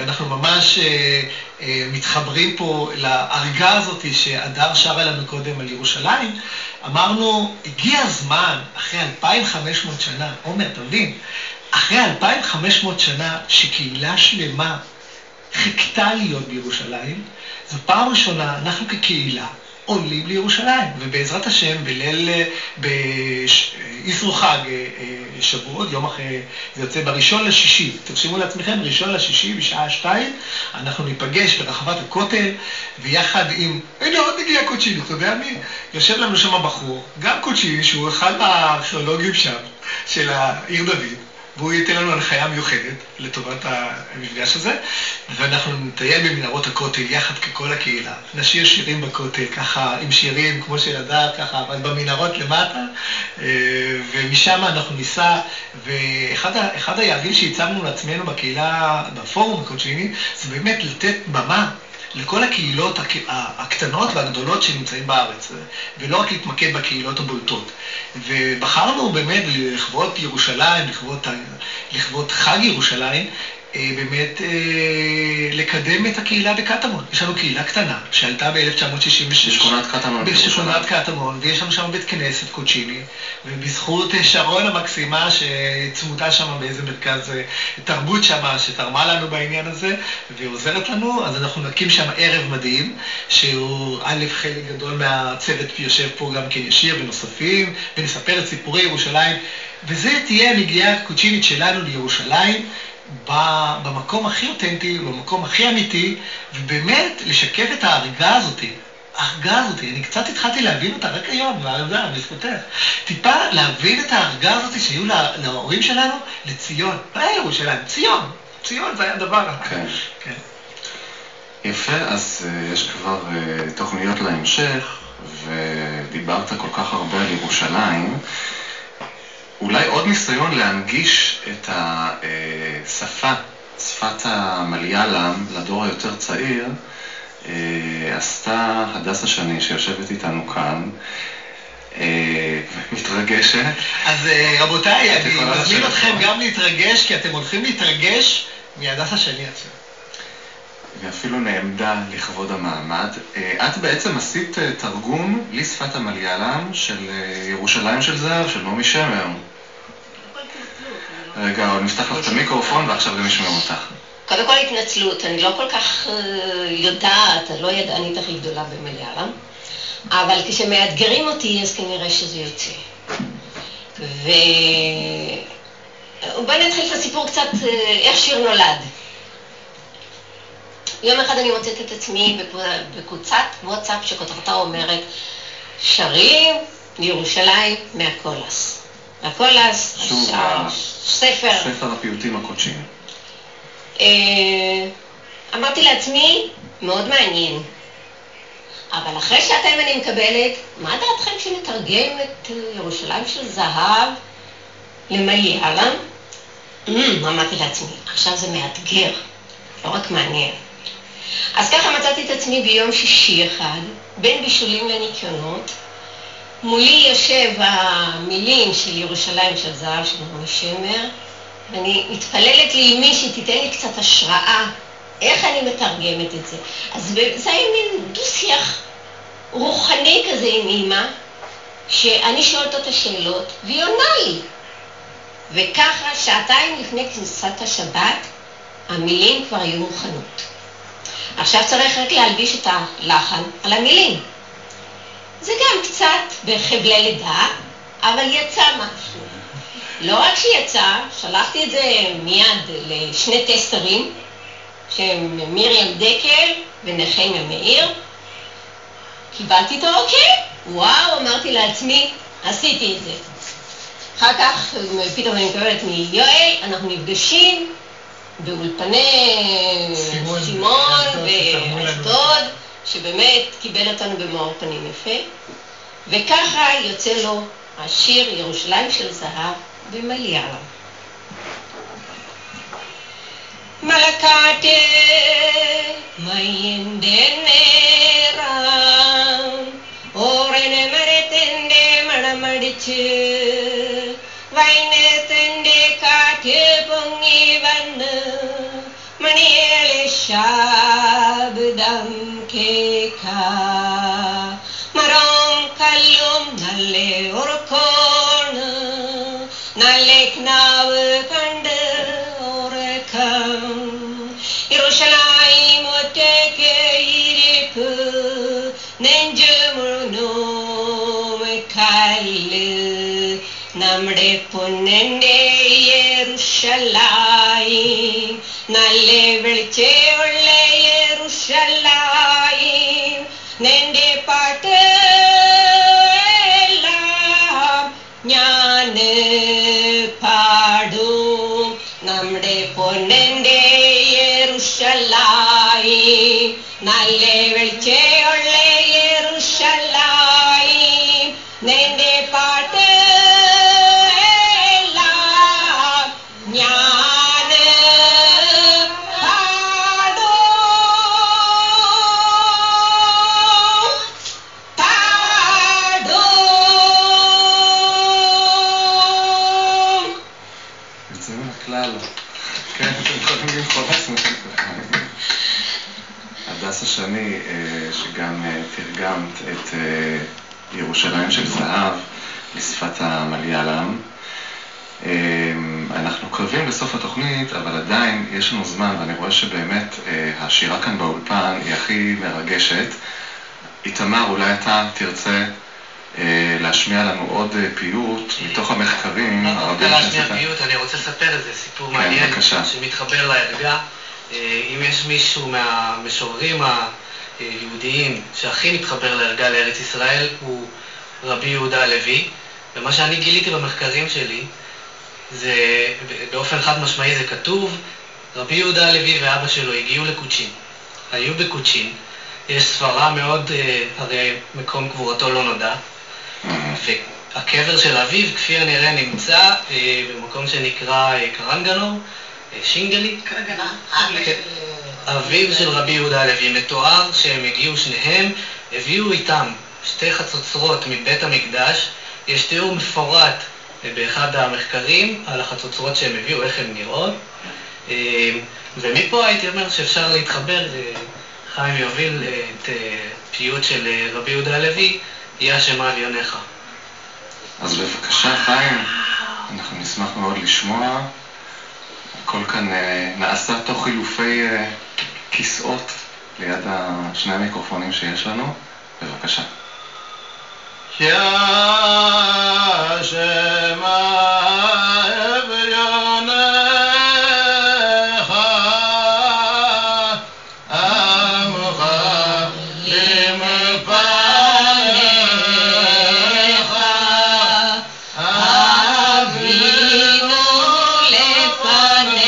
אנחנו ממש מתחברים פה להרגה הזאת שהדר שרה לנו קודם על ירושלים. אמרנו, הגיע הזמן, אחרי 2,500 שנה, עומר, אתה מבין? אחרי 2,500 שנה שקהילה שלמה חיכתה להיות בירושלים, זו פעם ראשונה, אנחנו כקהילה עולים לירושלים, ובעזרת השם בליל, באסרו חג שבועות, יום אחרי, זה יוצא בראשון לשישי, תרשימו לעצמכם, ראשון לשישי בשעה 2, אנחנו ניפגש ברחבת הכותל, ויחד עם, הנה עוד הגיע קוצ'יני, אתה יודע מי? יושב לנו שם בחור, גם קוצ'יני, שהוא אחד הארכיאולוגים שם, של העיר דוד, והוא ייתן לנו הנחיה מיוחדת לטובת המפגש הזה, ואנחנו נטייל במנהרות הכותל יחד ככל הקהילה. נשיר שירים בכותל, ככה עם שירים כמו של הדר, ככה, אבל במנהרות למטה, ומשם אנחנו ניסע, ואחד היעדים שהצבנו לעצמנו בקהילה, בפורום הקוצ'יני, זה באמת לתת במה לכל הקהילות הקטנות והגדולות שנמצאים בארץ, ולא רק להתמקד בקהילות הבולטות. ובחרנו באמת לכבוד ירושלים, לכבוד חג ירושלים, באמת לקדם את הקהילה בקטמון. יש לנו קהילה קטנה שעלתה ב-1966. בשכונת קטמון. בשכונת קטמון, ויש לנו שם בית כנסת קוצ'יני, ובזכות שרון המקסימה שצמודה שם באיזה מרכז תרבות שם, שתרמה לנו בעניין הזה, ועוזרת לנו, אז אנחנו נקים שם ערב מדהים, שהוא א' חלק גדול מהצוות יושב פה גם כן ישיר ונוספים, ונספר את סיפורי ירושלים, וזה תהיה הנגיעה הקוצ'ינית שלנו לירושלים, במקום הכי אותנטי, במקום הכי אמיתי, ובאמת לשקף את ההרגה הזאת. ההרגה הזאת, אני קצת התחלתי להבין אותה רק היום, בזכותך. טיפה להבין את ההרגה הזאת שהיו להורים שלנו לציון. לא היה ירושלים, ציון. ציון זה היה דבר. כן. כן. יפה, אז יש כבר תוכניות להמשך, ודיברת כל כך הרבה על ירושלים. אולי עוד ניסיון להנגיש את השפה, שפת המליאלם, לדור היותר צעיר, עשתה הדסה שני שיושבת איתנו כאן, מתרגשת. אז רבותיי, אני מזמין אתכם גם להתרגש, כי אתם הולכים להתרגש מהדסה שני עצמה. ואפילו נעמדה לכבוד המעמד. את בעצם עשית תרגום לשפת המליאלם של ירושלים של זהב, של נעמי שמר. רגע, נפתח לך את המיקרופון ועכשיו גם ישמעו אותך. קודם כל התנצלות, אני לא כל כך יודעת, לא ידענית הכי גדולה במליאלם, אבל כשמאתגרים אותי אז כנראה שזה יוצא. ובואי נתחיל את הסיפור קצת איך שיר נולד. יום אחד אני מוצאת את עצמי בקבוצת וואטסאפ שכותרתה אומרת שרים לירושלים מהקולס. הקולס, ספר הפיוטים הקודשים. אמרתי לעצמי, מאוד מעניין. אבל אחרי שעתיים אני מקבלת, מה דעתכם שנתרגם את ירושלים של זהב למליאלם? אמרתי לעצמי, עכשיו זה מאתגר, לא רק מעניין. אז ככה מצאתי את עצמי ביום שישי אחד, בין בישולים לניקיונות, מולי יושב המילים של ירושלים של זהב של נעמי שמר, ואני מתפללת לאמי שתיתן לי קצת השראה, איך אני מתרגמת את זה. אז זה היה מין דו-שיח רוחני כזה עם אמא, שאני שואלת אותה שאלות, והיא עונה לי. וככה, שעתיים לפני כניסת השבת, המילים כבר היו מוכנות. עכשיו צריך רק להלביש את הלחן על המילים. זה גם קצת בחבלי לידה, אבל יצא משהו. לא רק שיצא, שלחתי את זה מיד לשני טסטרים, שהם מרים דקל ונחמיה מאיר. קיבלתי את האוקיי, וואו, אמרתי לעצמי, עשיתי את זה. אחר כך פתאום אני מקבלת מיואל, אנחנו נפגשים באולפני סימון ואשדוד, שבאמת קיבל אותנו במאור פנים יפה, וככה יוצא לו השיר ירושלים של זהב במליאלם. മലക്കാറ്റ് മയ്യന്റെ നേരം ഓറന മരത്തിന്റെ മണമടിച്ച് വൈനത്തിന്റെ കാറ്റ് പൊങ്ങി വന്ന് മണിയേളെ ശബ്ദം കേൾക്കാം മരവും കല്ലും നല്ല ഉറക്കോണ് നല്ല ക്നാവ് കണ്ട് ഉറക്കം യെരൂശലേം ഒറ്റയ്ക്ക് ഇരിപ്പ് നെഞ്ച് മുഴുവനും കല്ല് നമ്മുടെ പൊന്നന്റെ യെരൂശലേം നല്ല വെളിച്ചമുള്ള യെരൂശലേം നിന്റെ പാട്ട് എല്ലാം ഞാൻ പാടും നമ്മുടെ പൊന്നന്റെ യെരൂശലേം നല്ല വെളിച്ചമുള്ള യെരൂശലേം നിന്റെ പാട്ട് എല്ലാം ഞാൻ הדס השני, שגם תרגמת את ירושלים של זהב לשפת המליאלם. אנחנו קרבים בסוף התוכנית, אבל עדיין יש לנו זמן, ואני רואה שבאמת השירה כאן באולפן היא הכי מרגשת. איתמר, אולי אתה תרצה להשמיע לנו עוד פיוט מתוך המחקרים. אני רוצה להשמיע פיוט, אני רוצה לספר איזה סיפור מעניין שמתחבר לערגה. אם יש מישהו מהמשוררים היהודיים שהכי מתחבר לערגה לארץ ישראל הוא רבי יהודה הלוי, ומה שאני גיליתי במחקרים שלי זה באופן חד משמעי זה כתוב, רבי יהודה הלוי ואבא שלו הגיעו לקוצ'ין, היו בקוצ'ין, יש ספרה מאוד, הרי מקום קבורתו לא נודע, והקבר של אביו כפי הנראה נמצא במקום שנקרא קרנגנו, שינגלי, אביו של רבי יהודה הלוי. מתואר שהם הגיעו שניהם, הביאו איתם שתי חצוצרות מבית המקדש. יש תיאור מפורט באחד המחקרים על החצוצרות שהם הביאו, איך הן נראות, ומפה הייתי אומר שאפשר להתחבר. חיים יוביל את פיוט של רבי יהודה הלוי, יהיה השם אביונך. אז בבקשה חיים, אנחנו נשמח מאוד לשמוע. הכל כאן נעשה תוך חילופי כיסאות ליד שני המיקרופונים שיש לנו. בבקשה. יא שם אביונך עמך למפניך אבינו לפניך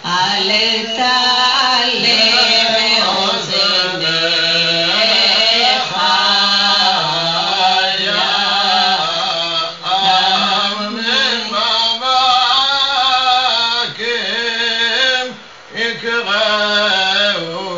אל תעלה מאוזניך יא אמן במקים יקראו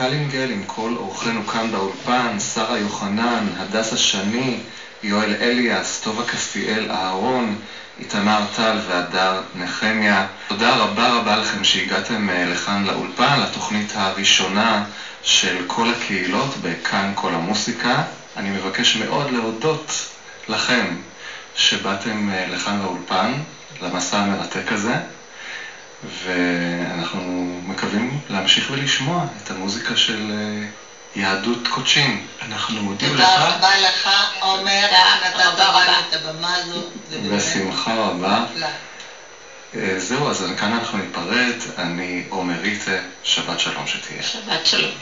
קלינגל עם כל אורחנו כאן באולפן, שרה יוחנן, הדס השני, יואל אליאס, טובה קסטיאל אהרון, איתמר טל והדר נחמיה. תודה רבה רבה לכם שהגעתם לכאן לאולפן, לתוכנית הראשונה של כל הקהילות בכאן כל המוסיקה. אני מבקש מאוד להודות לכם שבאתם לכאן לאולפן, למסע המרתק הזה, ואנחנו מקווים להמשיך ולשמוע את המוזיקה של יהדות קוצ'ין. אנחנו מודים לך. תודה רבה לך, עומר, נתת לנו את הבמה הזו. בשמחה רבה. זהו, אז כאן אנחנו ניפרד. אני עומר ריטה, שבת שלום שתהיה. שבת שלום.